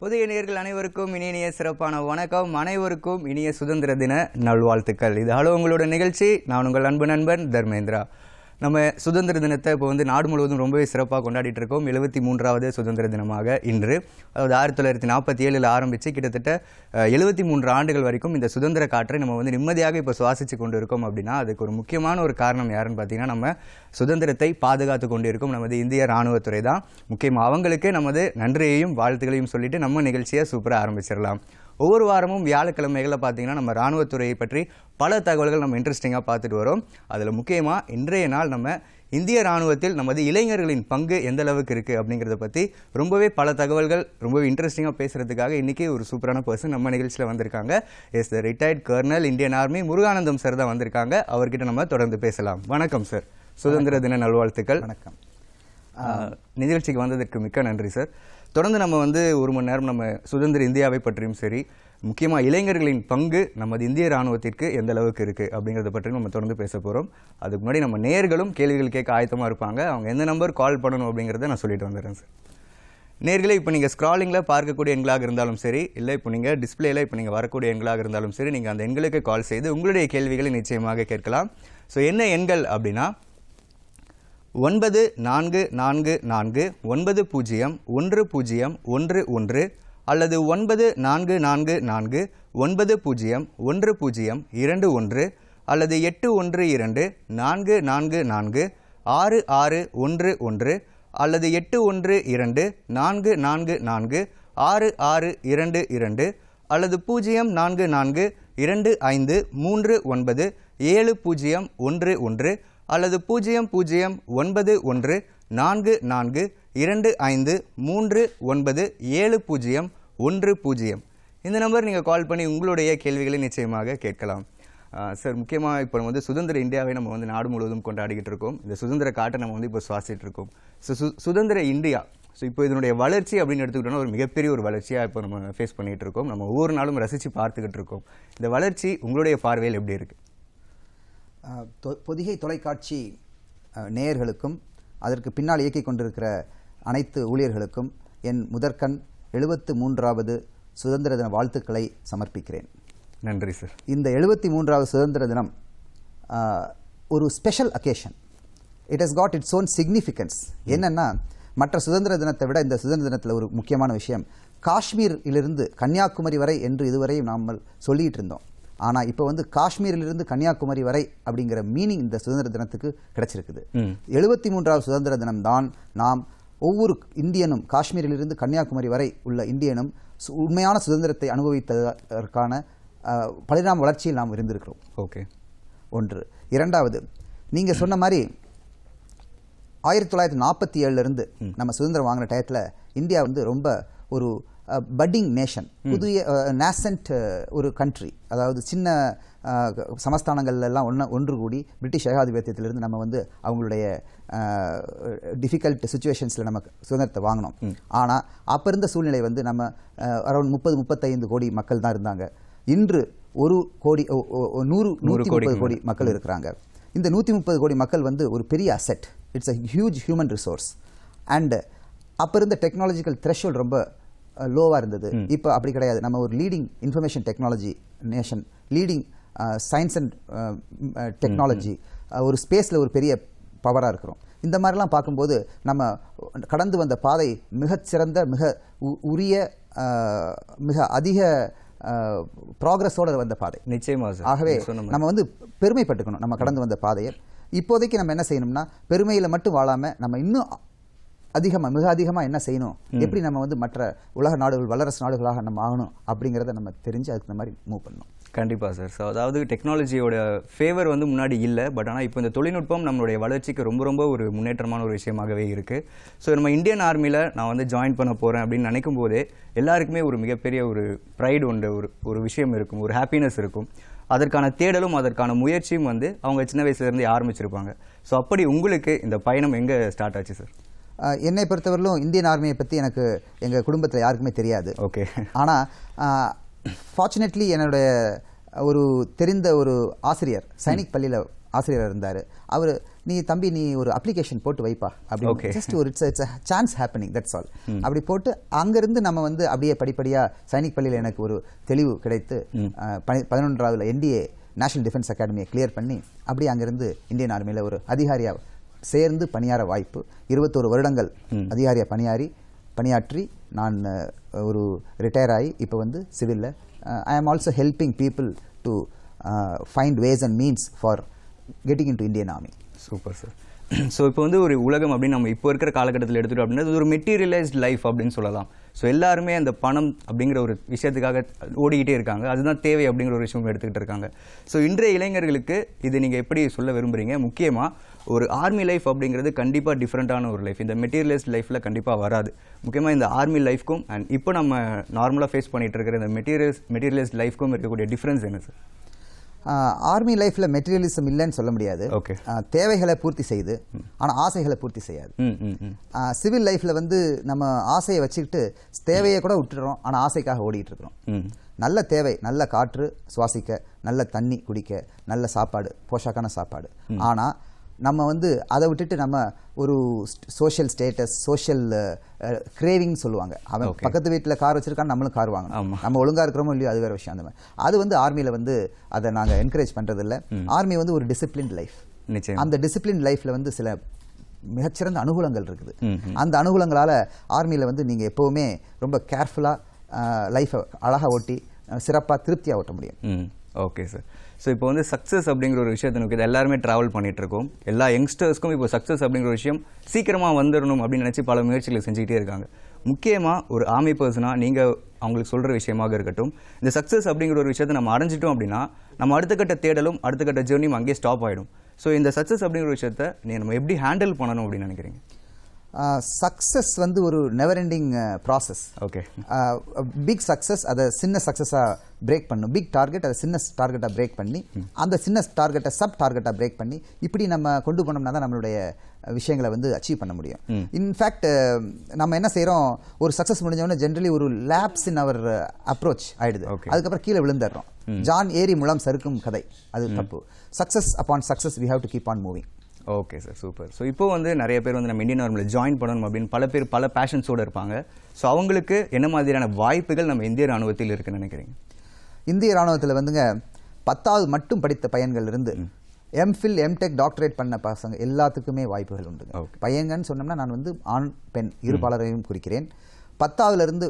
புதிய நேயர்கள் அனைவருக்கும் இனிய சிறப்பான வணக்கம். அனைவருக்கும் இனிய சுதந்திர தின நல்வாழ்த்துக்கள். இது ஹலோ உங்களோட நிகழ்ச்சி. நான் உங்கள் அன்பு நண்பன் தர்மேந்திரா. நம்ம சுதந்திர தினத்தை இப்போ நாடு முழுவதும் ரொம்பவே சிறப்பாக கொண்டாடிட்டு இருக்கோம். 73வது சுதந்திர தினமாக இன்று, அதாவது 1947 ஆரம்பித்து கிட்டத்தட்ட 73 ஆண்டுகள் வரைக்கும் இந்த சுதந்திர காற்றை நம்ம நிம்மதியாக இப்போ சுவாசித்து கொண்டு இருக்கோம். அப்படின்னா அதுக்கு ஒரு முக்கியமான ஒரு காரணம் யாருன்னு பார்த்தீங்கன்னா, நம்ம சுதந்திரத்தை பாதுகாத்து கொண்டு இருக்கும் நமது இந்திய இராணுவத்துறை தான். முக்கியமாக அவங்களுக்கு நமது நன்றியையும் வாழ்த்துக்களையும் சொல்லிட்டு நம்ம நிகழ்ச்சியை சூப்பராக ஆரம்பிச்சிடலாம். ஒவ்வொரு வாரமும் வியாழக்கிழமைகளில் பார்த்தீங்கன்னா நம்ம இராணுவத்துறையை பற்றி பல தகவல்கள் நம்ம இன்ட்ரெஸ்டிங்காக பார்த்துட்டு வரோம். அதில் முக்கியமாக இன்றைய நாள் நம்ம இந்திய இராணுவத்தில் நமது இளைஞர்களின் பங்கு எந்த அளவுக்கு இருக்குது அப்படிங்கிறத பற்றி ரொம்பவே பல தகவல்கள் ரொம்பவே இன்ட்ரெஸ்டிங்காக பேசுகிறதுக்காக இன்றைக்கி ஒரு சூப்பரான பர்சன் நம்ம நிகழ்ச்சியில் வந்திருக்காங்க. Yes the retired colonel Indian Army Muruganandam sir தான் வந்திருக்காங்க. அவர்கிட்ட நம்ம தொடர்ந்து பேசலாம். வணக்கம் சார், சுதந்திர தின நல்வாழ்த்துக்கள். வணக்கம். நிகழ்ச்சிக்கு வந்ததற்கு மிக்க நன்றி சார். தொடர்ந்து நம்ம ஒரு மணி நேரம் நம்ம சுதந்திர இந்தியாவை பற்றியும் சரி, முக்கியமாக இளைஞர்களின் பங்கு நமது இந்திய இராணுவத்திற்கு எந்த அளவுக்கு இருக்குது அப்படிங்கிறத பற்றியும் நம்ம தொடர்ந்து பேச போகிறோம். அதுக்கு முன்னாடி நம்ம நேயர்களும் கேள்விகள் கேட்க ஆயத்தமாக இருப்பாங்க. அவங்க எந்த நம்பர் கால் பண்ணணும் அப்படிங்கிறத நான் சொல்லிட்டு வந்துடுறேன் சார். நேயர்களே, இப்போ நீங்கள் ஸ்க்ராலிங்கில் பார்க்கக்கூடிய எண்களாக இருந்தாலும் சரி, இல்லை இப்போ நீங்கள் டிஸ்பிளேயில் இப்போ நீங்கள் வரக்கூடிய எண்களாக இருந்தாலும் சரி, நீங்கள் அந்த எண்களுக்கு கால் செய்து உங்களுடைய கேள்விகளை நிச்சயமாக கேட்கலாம். ஸோ என்ன எண்கள் அப்படின்னா 9444901011 அல்லது 9444901021 அல்லது 81244446611 அல்லது 81244446622 அல்லது 0442539711 அல்லது 00942425397010. இந்த நம்பர் நீங்கள் கால் பண்ணி உங்களுடைய கேள்விகளை நிச்சயமாக கேட்கலாம். சார், முக்கியமாக இப்போ சுதந்திர இந்தியாவை நம்ம நாடு முழுவதும் கொண்டாடிக்கிட்டு இருக்கோம். இந்த சுதந்திர காட்டை நம்ம இப்போ சுவாசிட்டு இருக்கோம். சுதந்திர இந்தியா, ஸோ இப்போ இதனுடைய வளர்ச்சி அப்படின்னு எடுத்துக்கிட்டோன்னா ஒரு மிகப்பெரிய ஒரு வளர்ச்சியாக இப்போ நம்ம ஃபேஸ் பண்ணிகிட்டு இருக்கோம். நம்ம ஒவ்வொரு நாளும் ரசித்து பார்த்துக்கிட்டு இருக்கோம். இந்த வளர்ச்சி உங்களுடைய பார்வையில் எப்படி இருக்குது? பொதிகை தொலைக்காட்சி நேயர்களுக்கும் அதற்கு பின்னால் இயக்கிக் கொண்டிருக்கிற அனைத்து ஊழியர்களுக்கும் என் முதற்கண் 73வது சுதந்திர தின வாழ்த்துக்களை சமர்ப்பிக்கிறேன். நன்றி சார். இந்த 73வது சுதந்திர தினம் ஒரு special occasion. It has got its own significance. என்னென்னா, மற்ற சுதந்திர தினத்தை விட இந்த சுதந்திர தினத்தில் ஒரு முக்கியமான விஷயம், காஷ்மீரிலிருந்து கன்னியாகுமரி வரை என்று இதுவரையும் நாம் சொல்லிகிட்டு இருந்தோம். ஆனால் இப்போ காஷ்மீரிலிருந்து கன்னியாகுமரி வரை அப்படிங்கிற மீனிங் இந்த சுதந்திர தினத்துக்கு கிடைச்சிருக்குது. 73வது சுதந்திர தினம் தான் நாம் ஒவ்வொரு இந்தியனும், காஷ்மீரிலிருந்து கன்னியாகுமரி வரை உள்ள இந்தியனும் உண்மையான சுதந்திரத்தை அனுபவித்ததற்கான பரிணாம வளர்ச்சியில் நாம் இருந்திருக்கிறோம். ஓகே, ஒன்று. இரண்டாவது, நீங்கள் சொன்ன மாதிரி 1947 நம்ம சுதந்திரம் வாங்கின டயத்தில் இந்தியா ரொம்ப ஒரு பட்டிங் நேஷன், புதிய நேசன்ட் ஒரு கண்ட்ரி. அதாவது சின்ன சமஸ்தானங்கள்லாம் ஒன்று கூடி பிரிட்டிஷ் ஏகாதிபத்தியத்திலிருந்து நம்ம அவங்களுடைய டிஃபிகல்ட் சுச்சுவேஷன்ஸில் நம்ம சுதந்திரத்தை வாங்கினோம். ஆனால் அப்போ இருந்த சூழ்நிலை நம்ம அரௌண்ட் 30-35 கோடி மக்கள் தான் இருந்தாங்க. இன்று 130 கோடி மக்கள் இருக்கிறாங்க. இந்த 130 கோடி மக்கள் ஒரு பெரிய asset. It's a huge human resource. And அப்போ இருந்த டெக்னாலஜிக்கல் த்ரெஷ்ஹோல்ட் ரொம்ப லோவாக இருந்தது. இப்போ அப்படி கிடையாது. நம்ம ஒரு leading information technology nation, leading science and technology, ஒரு ஸ்பேஸில் ஒரு பெரிய பவராக இருக்கிறோம். இந்த மாதிரிலாம் பார்க்கும்போது நம்ம கடந்து வந்த பாதை மிகச்சிறந்த, மிக உரிய, மிக அதிக ப்ராக்ரஸோடு வந்த பாதை. நிச்சயமாக. ஆகவே நம்ம பெருமைப்பட்டுக்கணும் நம்ம கடந்து வந்த பாதையை. இப்போதைக்கு நம்ம என்ன செய்யணும்னா, பெருமையில் மட்டும் வாழாமல் நம்ம இன்னும் மிக அதிகமாக என்ன செய்யணும், எப்படி நம்ம மற்ற உலக நாடுகள், வல்லரசு நாடுகளாக நம்ம ஆகணும் அப்படிங்கிறத நம்ம தெரிஞ்சு அதுக்கு இந்த மாதிரி மூவ் பண்ணணும். கண்டிப்பாக சார். ஸோ அதாவது டெக்னாலஜியோட ஃபேவர் முன்னாடி இல்லை, பட் ஆனால் இப்போ இந்த தொழில்நுட்பம் நம்மளுடைய வளர்ச்சிக்கு ரொம்ப ஒரு முன்னேற்றமான ஒரு விஷயமாகவே இருக்குது. ஸோ நம்ம இந்தியன் ஆர்மியில் நான் ஜாயின் பண்ண போகிறேன் அப்படின்னு நினைக்கும் போதே எல்லாருக்குமே ஒரு மிகப்பெரிய ஒரு ப்ரைடு உண்டு, ஒரு விஷயம் இருக்கும், ஒரு ஹாப்பினஸ் இருக்கும். அதற்கான தேடலும் அதற்கான முயற்சியும் அவங்க சின்ன வயசுலேருந்து ஆரம்பிச்சிருப்பாங்க. ஸோ அப்படி உங்களுக்கு இந்த பயணம் எங்கே ஸ்டார்ட் ஆச்சு சார்? என்னை பொறுத்தவரையிலும் இந்தியன் ஆர்மியை பற்றி எனக்கு எங்கள் குடும்பத்தில் யாருக்குமே தெரியாது. ஓகே. ஆனால் ஃபார்ச்சுனேட்லி என்னுடைய ஒரு தெரிந்த ஒரு ஆசிரியர் சைனிக் பள்ளியில் ஆசிரியர் இருந்தார். அவர் நீ ஒரு அப்ளிகேஷன் போட்டு வைப்பா அப்படி ஜஸ்ட் ஒரு it's chance happening that's all. அப்படி போட்டு அங்கேருந்து நம்ம வந்து அப்படியே படிப்படியாக சைனிக் பள்ளியில் எனக்கு ஒரு தெளிவு கிடைத்து 11வது NDA நேஷனல் டிஃபென்ஸ் அகாடமியை கிளியர் பண்ணி அப்படியே அங்கேருந்து இந்தியன் ஆர்மியில் ஒரு அதிகாரியாக சேர்ந்து பணியாற வாய்ப்பு. 21 வருடங்கள் அதிகாரியாக பணியாற்றி நான் ஒரு ரிட்டையர் ஆகி இப்போ வந்து சிவிலில் I am also helping people to find ways and means for getting into Indian Army. Super sir. So இப்போ வந்து ஒரு உலகம் அப்படின்னு நம்ம இப்போ இருக்கிற காலகட்டத்தில் எடுத்துகிட்டோம் அப்படின்னா அது ஒரு மெட்டீரியலைஸ்ட் லைஃப் அப்படின்னு சொல்லலாம். ஸோ எல்லாருமே அந்த பணம் அப்படிங்கிற ஒரு விஷயத்துக்காக ஓடிக்கிட்டே இருக்காங்க. அதுதான் தேவை அப்படிங்கிற ஒரு விஷயம் எடுத்துக்கிட்டு இருக்காங்க. ஸோ இன்றைய இளைஞர்களுக்கு இது நீங்கள் எப்படி சொல்ல விரும்புகிறீங்க? முக்கியமாக ஒரு ஆர்மி லைஃப் அப்படிங்கிறது கண்டிப்பாக டிஃப்ரெண்ட்டான ஒரு லைஃப். இந்த மெட்டீரியலைஸ்ட் லைஃப்பில் கண்டிப்பாக வராது. முக்கியமாக இந்த ஆர்மி லைஃப்க்கும் அண்ட் இப்போ நம்ம நார்மலாக ஃபேஸ் பண்ணிகிட்டு இருக்கிற இந்த மெட்டீரியலைஸ்ட் லைஃப்க்கும் இருக்கக்கூடிய டிஃப்ரென்ஸ் என்ன சார்? ஆர்மி லைஃப்பில் மெட்டீரியலிசம் இல்லைன்னு சொல்ல முடியாது. தேவைகளை பூர்த்தி செய்யுது, ஆனால் ஆசைகளை பூர்த்தி செய்யாது. சிவில் லைஃப்பில் வந்து நம்ம ஆசையை வச்சுக்கிட்டு தேவையை கூட விட்டுறோம், ஆனால் ஆசைக்காக ஓடிட்டு இருக்கிறோம். நல்ல தேவை, நல்ல காற்று சுவாசிக்க, நல்ல தண்ணி குடிக்க, நல்ல சாப்பாடு, போஷாக்கான சாப்பாடு. ஆனால் நம்ம வந்து அதை விட்டுட்டு நம்ம ஒரு சோஷியல் ஸ்டேட்டஸ், சோஷியல் கிரேவிங் சொல்லுவாங்க. அவன் பக்கத்து வீட்டில் கார் வச்சிருக்கான்னு நம்மளும் கார் வாங்கணும், நம்ம ஒழுங்காக இருக்கிறோமோ இல்லையோ அது வேறு விஷயம். அந்த மாதிரி அது வந்து ஆர்மியில் வந்து அதை நாங்கள் என்கரேஜ் பண்ணுறதில்ல. ஆர்மி வந்து ஒரு டிசிப்ளின் லைஃப். அந்த டிசிப்ளின் லைஃப்பில் வந்து சில மிகச்சிறந்த அனுகூலங்கள் இருக்குது. அந்த அனுகூலங்களால் ஆர்மியில் வந்து நீங்கள் எப்போவுமே ரொம்ப கேர்ஃபுல்லாக லைஃப்பை அழகாக ஓட்டி சிறப்பாக திருப்தியாக ஓட்ட முடியும். Okay sir. ஸோ இப்போ வந்து சக்ஸஸ் அப்படிங்கிற ஒரு விஷயத்தை நோக்கி எல்லாருமே ட்ராவல் பண்ணிகிட்ருக்கோம். எல்லா யங்ஸ்டர்ஸ்க்கும் இப்போ சக்ஸஸ் அப்படிங்கிற ஒரு விஷயம் சீக்கிரமாக வந்துடணும் அப்படின்னு நினச்சி பல முயற்சிகளை செஞ்சுக்கிட்டே இருக்காங்க. முக்கியமாக ஒரு ஆர்மி பர்சனாக நீங்கள் அவங்களுக்கு சொல்கிற விஷயமாக இருக்கட்டும், இந்த சக்ஸஸ் அப்படிங்கிற ஒரு விஷயத்தை நம்ம அடைஞ்சிட்டோம் அப்படின்னா நம்ம அடுத்த கட்ட தேடலும் அடுத்த கட்ட ஜேர்னியும் அங்கேயே ஸ்டாப் ஆகிடும். ஸோ இந்த சக்ஸஸ் அப்படிங்கிற ஒரு விஷயத்தை நம்ம எப்படி ஹேண்டில் பண்ணணும் அப்படின்னு நினைக்கிறீங்க? சக்ஸஸ் வந்து ஒரு never ending process. Okay. Big success அதை சின்ன சக்ஸஸாக பிரேக் பண்ணும். பிக் டார்கெட் அதை சின்ன டார்கெட்டாக பிரேக் பண்ணி அந்த சின்ன டார்கெட்டை சப் டார்கெட்டாக பிரேக் பண்ணி இப்படி நம்ம கொண்டு போனோம்னா தான் நம்மளுடைய விஷயங்களை வந்து அச்சீவ் பண்ண முடியும். இன்ஃபேக்ட் நம்ம என்ன செய்கிறோம், ஒரு சக்ஸஸ் முடிஞ்சவொடனே ஜென்ரலி ஒரு லேப்ஸ் இன் அவர் அப்ரோச் ஆகிடுது. அதுக்கப்புறம் கீழே விழுந்துடுறோம். ஜான் ஏரி முலாம் சறுக்கும் கதை, அது தப்பு. Success upon success we have to keep on moving. Okay sir, super. So இப்போ வந்து நிறைய பேர் வந்து நம்ம இந்தியன் ஆர்மியில் ஜாயின் பண்ணணும் அப்படின்னு பல பேர் பல பேஷன்ஸோடு இருப்பாங்க. ஸோ அவங்களுக்கு என்ன மாதிரியான வாய்ப்புகள் நம்ம இந்திய ராணுவத்தில் இருக்குன்னு நினைக்கிறீங்க? இந்திய ராணுவத்தில் வந்துங்க 10வது மட்டும் படித்த பையன்கள் இருந்து எம்ஃபில் எம்டெக் டாக்டரேட் பண்ண பசங்க எல்லாத்துக்குமே வாய்ப்புகள் உண்டு. பையங்கன்னு சொன்னோம்னா நான் வந்து ஆண் பெண் இருபாலரையும் குறிக்கிறேன். 10ஆவதுலேருந்து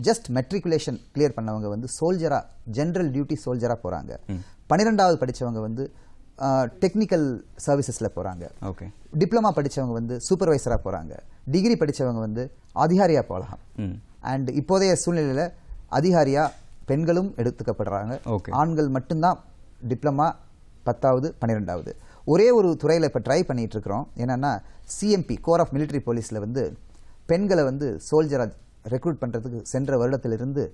ஜஸ்ட் மெட்ரிகுலேஷன் கிளியர் பண்ணவங்க வந்து சோல்ஜராக, ஜென்ரல் டியூட்டி சோல்ஜராக போகிறாங்க. 12வது படித்தவங்க வந்து டெக்னிக்கல் சர்வீசஸில் போகிறாங்க. ஓகே. டிப்ளமா படித்தவங்க வந்து சூப்பர்வைசராக போகிறாங்க. டிகிரி படித்தவங்க வந்து அதிகாரியாக போகலாம். அண்ட் இப்போதைய சூழ்நிலையில் அதிகாரியாக பெண்களும் எடுத்துக்கப்படுறாங்க. ஆண்கள் மட்டும்தான் டிப்ளமா 10வது 12வது. ஒரே ஒரு துறையில் இப்போ ட்ரை பண்ணிகிட்டு இருக்கிறோம். என்னென்னா சிஎம்பி கோர் ஆஃப் மிலிட்ரி போலீஸில் வந்து பெண்களை வந்து சோல்ஜராக ரெக்ரூட் பண்ணுறதுக்கு சென்ற வருடத்திலிருந்து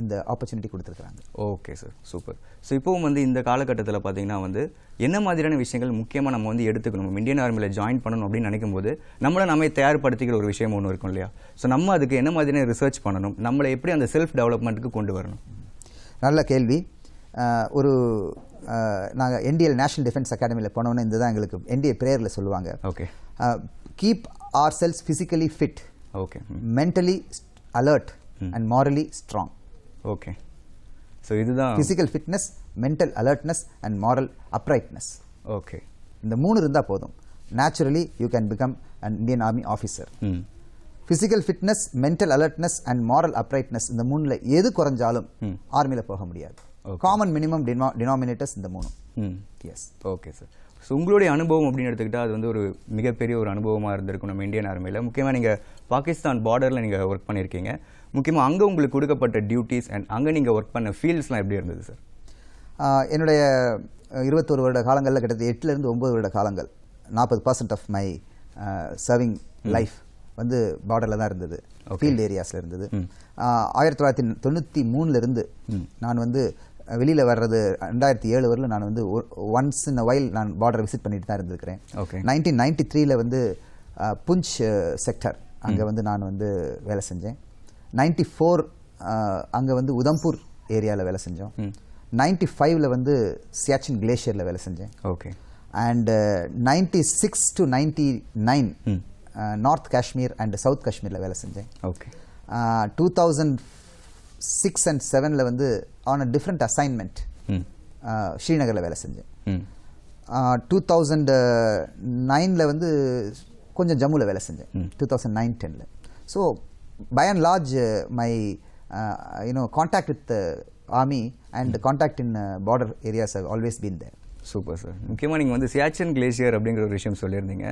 இந்த ஆப்பர்ச்சுனிட்டி கொடுத்துருக்காங்க. Okay sir, super. ஸோ இப்போவும் வந்து இந்த காலகட்டத்தில் பார்த்தீங்கன்னா வந்து என்ன மாதிரியான விஷயங்கள் முக்கியமாக நம்ம வந்து எடுத்துக்கணும், இந்தியன் ஆர்மியில் ஜாயின் பண்ணணும் அப்படின்னு நினைக்கும் போது நம்மளை நம்ம தயார்படுத்திக்கிற ஒரு விஷயம் ஒன்று இருக்கும் இல்லையா? ஸோ நம்ம அதுக்கு என்ன மாதிரியான ரிசர்ச் பண்ணணும், நம்மளை எப்படி அந்த செல்ஃப் டெவலப்மெண்ட்டுக்கு கொண்டு வரணும்? நல்ல கேள்வி. ஒரு நாங்கள் என்டிஎல் நேஷனல் டிஃபென்ஸ் அகாடமியில் போனோன்னு இந்த தான் எங்களுக்கு என்டிஏ ப்ரேயரில் சொல்லுவாங்க. Okay. Keep ourselves physically fit, okay, mentally alert and morally strong. Okay. So இதுதான் physical fitness, mental alertness and moral uprightness. Okay. இந்த 3 இருந்தால் போதும். Naturally you can become an Indian Army officer. Physical fitness, mental alertness and moral uprightness, இந்த 3ல் எது குறைஞ்சாலும் ஆர்மியில் போக முடியாது. காமன் மினிமம் டினாமினேட்டர்ஸ் இந்த 3. எஸ். Okay sir. ஸோ உங்களுடைய அனுபவம் அப்படின்னு எடுத்துக்கிட்டால் அது வந்து ஒரு மிகப்பெரிய ஒரு அனுபவமாக இருந்திருக்கும் நம்ம இந்தியன் ஆர்மியில். முக்கியமாக நீங்கள் பாகிஸ்தான் பார்டரில் நீங்கள் ஒர்க் பண்ணியிருக்கீங்க. முக்கியமாக அங்கே உங்களுக்கு கொடுக்கப்பட்ட டியூட்டிஸ் அண்ட் அங்கே நீங்கள் ஒர்க் பண்ண ஃபீல்ட்ஸ்லாம் எப்படி இருந்தது சார்? என்னுடைய 21 வருட காலங்களில் கிட்டத்தட்ட 8லேருந்து 9 வருட காலங்கள் 40% ஆஃப் மை சர்விங் லைஃப் வந்து பார்டரில் தான் இருந்தது, ஃபீல்டு ஏரியாஸில் இருந்தது. 1993 நான் வந்து வெளியில் வர்றது 2007 வரலும் நான் வந்து ஒன்ஸ் இன் அ வைல் நான் பார்டரை விசிட் பண்ணிட்டு தான் இருந்திருக்கிறேன். 1993 வந்து புஞ்ச் செக்டர் அங்கே வந்து நான் வந்து வேலை செஞ்சேன். 94 அங்கே வந்து உதம்பூர் ஏரியாவில் வேலை செஞ்சோம். 95ல வந்து சியாச்சின் கிளேஷியரில் வேலை செஞ்சேன். Okay. And 96 to 99 north Kashmir and south காஷ்மீரில் வேலை செஞ்சேன். ஓகே. 2006 and 7ல வந்து ஆன் அ டிஃப்ரெண்ட் அசைன்மெண்ட் ஸ்ரீநகரில் வேலை செஞ்சேன். 2009ல வந்து கொஞ்சம் ஜம்முவில் வேலை செஞ்சேன். 2009-10ல. So by and large my contact with army and contact in border areas have always been there. Super sir. முக்கியமாக நீங்கள் வந்து சியாச்சின் கிளேசியர் அப்படிங்கிற ஒரு விஷயம் சொல்லியிருந்தீங்க.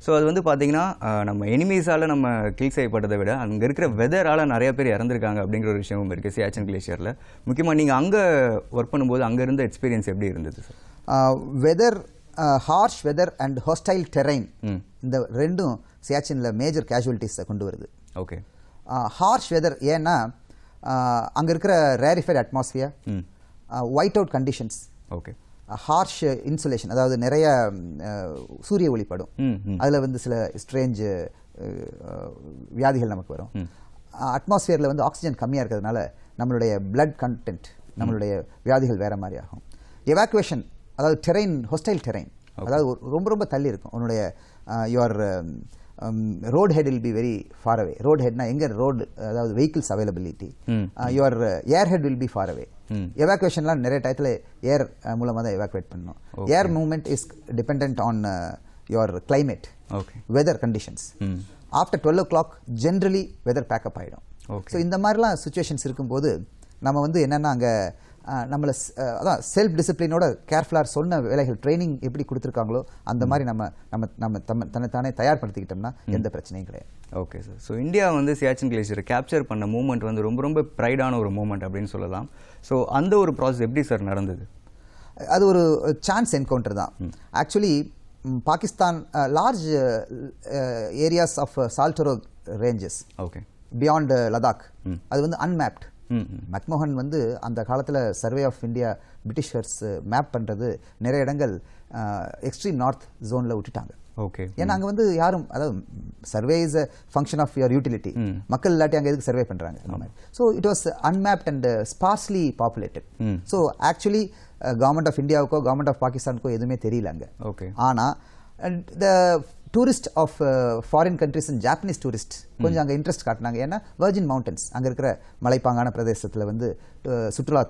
ஸோ அது வந்து பார்த்தீங்கன்னா நம்ம எனிமீஸால் நம்ம கில் செய்யப்பட்டதை விட அங்கே இருக்கிற வெதரால் நிறைய பேர் இறந்துருக்காங்க அப்படிங்கிற ஒரு விஷயமும் இருக்குது சியாச்சின் கிளேசியரில். முக்கியமாக நீங்கள் அங்கே ஒர்க் பண்ணும்போது அங்கே இருந்த எக்ஸ்பீரியன்ஸ் எப்படி இருந்தது sir? Weather, harsh weather and hostile terrain, இந்த ரெண்டும் சியாச்சினில் மேஜர் கேஷுவலிட்டிஸை கொண்டு வருது. ஓகே. ஹார்ஷ் வெதர் ஏன்னா அங்கே இருக்கிற rarefied atmosphere, white out conditions, okay, harsh insulation, அதாவது நிறைய சூரிய ஒளிப்படும், அதில் வந்து சில ஸ்ட்ரேஞ்ச் வியாதிகள் நமக்கு வரும். அட்மாஸ்பியரில் வந்து ஆக்சிஜன் கம்மியாக இருக்கிறதுனால நம்மளுடைய பிளட் கண்டென்ட், நம்மளுடைய வியாதிகள் வேறு மாதிரி ஆகும். எவாக்குவேஷன், அதாவது டெரைன், ஹாஸ்டைல் டெரைன், அதாவது ரொம்ப ரொம்ப தள்ளி இருக்கும் உன்னுடைய your road head will be very far away. Road ஹெட்னா எங்கே ரோடு, அதாவது vehicles availability. Your air head will be far away. எவாக்குவேஷன்லாம் நிறைய டயத்தில் ஏர் மூலமாக தான் எவாக்குவேட் பண்ணணும். Air movement is depend on your climate, weather conditions. After 12 o'clock generally weather pack up ஆகிடும். ஸோ இந்த மாதிரிலாம் சுச்சுவேஷன்ஸ் இருக்கும்போது நம்ம வந்து என்னென்னா அங்கே நம்மளை அதான் செல்ஃப் டிசிப்ளினோட கேர்ஃபுல்லாக சொன்ன வேலைகள் ட்ரைனிங் எப்படி கொடுத்துருக்காங்களோ அந்த மாதிரி நம்ம நம்ம நம்ம தன்னைத்தானே தயார்படுத்திக்கிட்டோம்னா எந்த பிரச்சனையும் கிடையாது. Okay sir. ஸோ இந்தியா வந்து சியாச்சின் கிளேசியரை கேப்சர் பண்ண மூமெண்ட் வந்து ரொம்ப ரொம்ப ப்ரைடான ஒரு மூமெண்ட் அப்படின்னு சொல்லலாம். ஸோ அந்த ஒரு ப்ராசஸ் எப்படி சார் நடந்தது? அது ஒரு சான்ஸ் என்கவுண்டர் தான். Actually Pakistan large areas of Saltoro ranges, okay, beyond Ladakh, அது வந்து அன்மேப்ட். மக்மோகன் வந்து அந்த காலத்தில் survey of India Britishers map பண்ணுறது நிறைய இடங்கள் எக்ஸ்ட்ரீம் நார்த் ஜோனில் விட்டுட்டாங்க. ஓகே. ஏன்னா அங்கே வந்து யாரும், அதாவது survey is a function of your utility, மக்கள் இல்லாட்டி அங்கே எதுக்கு சர்வே பண்ணுறாங்க அந்த மாதிரி. So it was unmapped and sparsely populated. So actually government of இந்தியாவுக்கோ கவர்மெண்ட் ஆஃப் பாகிஸ்தானுக்கோ எதுவுமே தெரியல அங்கே. ஓகே. ஆனால் the tourist of foreign countries and Japanese tourist கொஞ்சம் அங்கே இன்ட்ரெஸ்ட் காட்டினாங்க. ஏன்னா வர்ஜின் மவுண்டன்ஸ், அங்கே இருக்கிற மலைப்பாங்கான பிரதேசத்தில் வந்து சுற்றுலா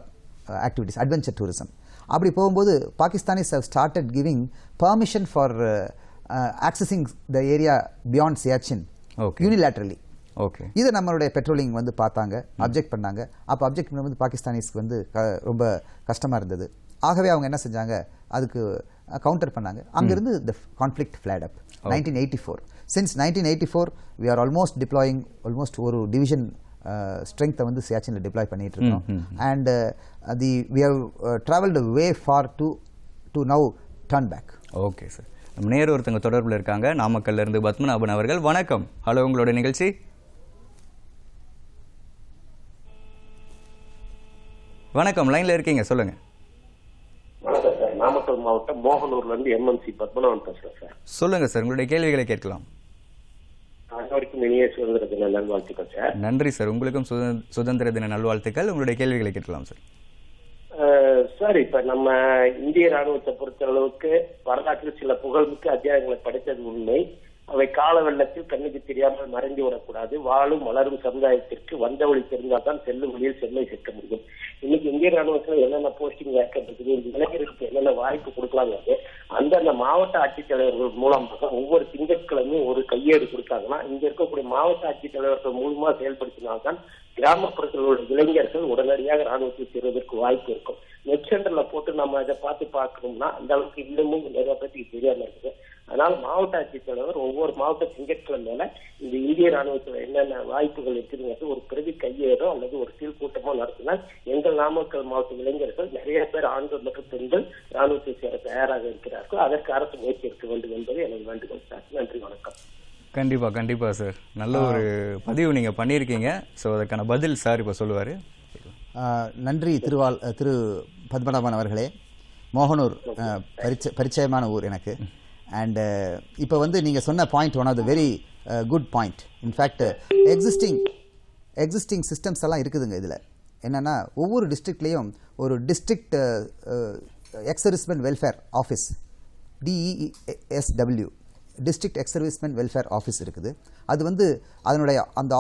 ஆக்டிவிட்டிஸ், அட்வென்ச்சர் டூரிசம். அப்படி போகும்போது Pakistanis have started giving permission for accessing the area beyond Siachen unilaterally. Okay. இதை நம்மளுடைய பெட்ரோலிங் வந்து பார்த்தாங்க, அப்ஜெக்ட் பண்ணாங்க. அப்போ அப்ஜெக்ட் பண்ணும்போது பாகிஸ்தானிஸ்க்கு வந்து ரொம்ப கஷ்டமாக இருந்தது. ஆகவே அவங்க என்ன செஞ்சாங்க, அதுக்கு கவுண்டர் பண்ணாங்க. அங்கிருந்து the conflict flared up. 1984. Since 1984 we are almost deploying almost ஒரு டிவிஷன் ஸ்ட்ரெங்த்தை வந்து சியாச்சினில் டிப்ளாய் பண்ணிட்டு இருக்கோம். And we have traveled way far to now turn back. Okay sir. நம்ம நேரு ஒருத்தங்க தொடர்பில் இருக்காங்க, நாமக்கல்ல இருந்து பத்மநாபன் அவர்கள். வணக்கம். ஹலோ, உங்களோட நிகழ்ச்சி. வணக்கம், லைன்ல இருக்கீங்க, சொல்லுங்க. வணக்கம் சார். நாமக்கல் மாவட்டம் மோகனூர்ல இருந்து எம்என்சி பத்மநாபன் பேசுறேன் சார். சொல்லுங்க சார், உங்களுடைய கேள்விகளை கேட்கலாம். அனைவருக்கும் இனிய சுதந்திர தின நல்வாழ்த்துக்கள் சார். நன்றி சார். உங்களுக்கும் சுதந்திர தின நல்வாழ்த்துக்கள். உங்களுடைய கேள்விகளை கேட்கலாம் சார். சார், இப்ப நம்ம இந்திய ராணுவத்தை பொறுத்த அளவுக்கு வரலாற்றில் சில புகழ்மிக்க அத்தியாயங்களை படித்தது உண்மை. அவை கால வெள்ளத்தில் கண்ணுக்கு தெரியாமல் மறைந்து விடக்கூடாது. வாழும் வளரும் சமுதாயத்திற்கு வந்த வழி தெரிந்தால்தான் செல்லும் வழியில் செல்லை சேர்க்க முடியும். இன்னைக்கு இந்திய ராணுவத்தில் என்னென்ன போஸ்டிங் ஏற்பட்டிருக்கு, இளைஞர்களுக்கு என்னென்ன வாய்ப்பு கொடுக்கலாங்கிறது அந்தந்த மாவட்ட ஆட்சித்தலைவர்கள் மூலமாக ஒவ்வொரு திங்கட்கிழமையும் ஒரு கையேடு கொடுத்தாங்கன்னா இங்க இருக்கக்கூடிய மாவட்ட ஆட்சித்தலைவர்கள் மூலமா செயல்படுத்தினால்தான் கிராமப்புறத்தில் உள்ள இளைஞர்கள் உடனடியாக ராணுவத்தில் சேருவதற்கு வாய்ப்பு இருக்கும். நெட் சென்டர்ல போட்டு நம்ம அதை பார்க்கணும்னா அந்த அளவுக்கு இன்னமும் நிறைய பேருக்கு தெரியாம இருக்குது. அதனால மாவட்ட ஆட்சித்தலைவர் ஒவ்வொரு மாவட்ட திங்கட்கிழமையில இந்த இந்திய ராணுவத்தில் என்னென்ன வாய்ப்புகள் இருக்குதுங்கிறது ஒரு பிரதி கையேடோ அல்லது ஒரு சீல் கூட்டமோ நடத்தினால் எங்கள் நாமக்கல் மாவட்ட இளைஞர்கள் நிறைய பேர் ஆண்கள் மற்றும் பெண்கள் ராணுவத்தை சேர தயாராக இருக்கிறார்கள். அதற்கு அரசு முயற்சி எடுக்க வேண்டும் என்பது எனது வேண்டுகோள் சார். நன்றி, வணக்கம். கண்டிப்பா சார், நல்ல ஒரு பதிவு நீங்க பண்ணியிருக்கீங்க. ஸோ அதுக்கான பதில் சார் இப்போ சொல்லுவாரு. நன்றி திரு பத்மநாபன் அவர்களே. மோகனூர் பரிச்சயமான ஊர் எனக்கு. அண்ட் இப்போ வந்து நீங்கள் சொன்ன point one of the very good point. In fact existing systems எல்லாம் இருக்குதுங்க இதில். என்னென்னா ஒவ்வொரு டிஸ்ட்ரிக்ட்லேயும் ஒரு district ex-servicemen welfare office DESW district ex-servicemen welfare office இருக்குது. அது வந்து அதனுடைய அந்த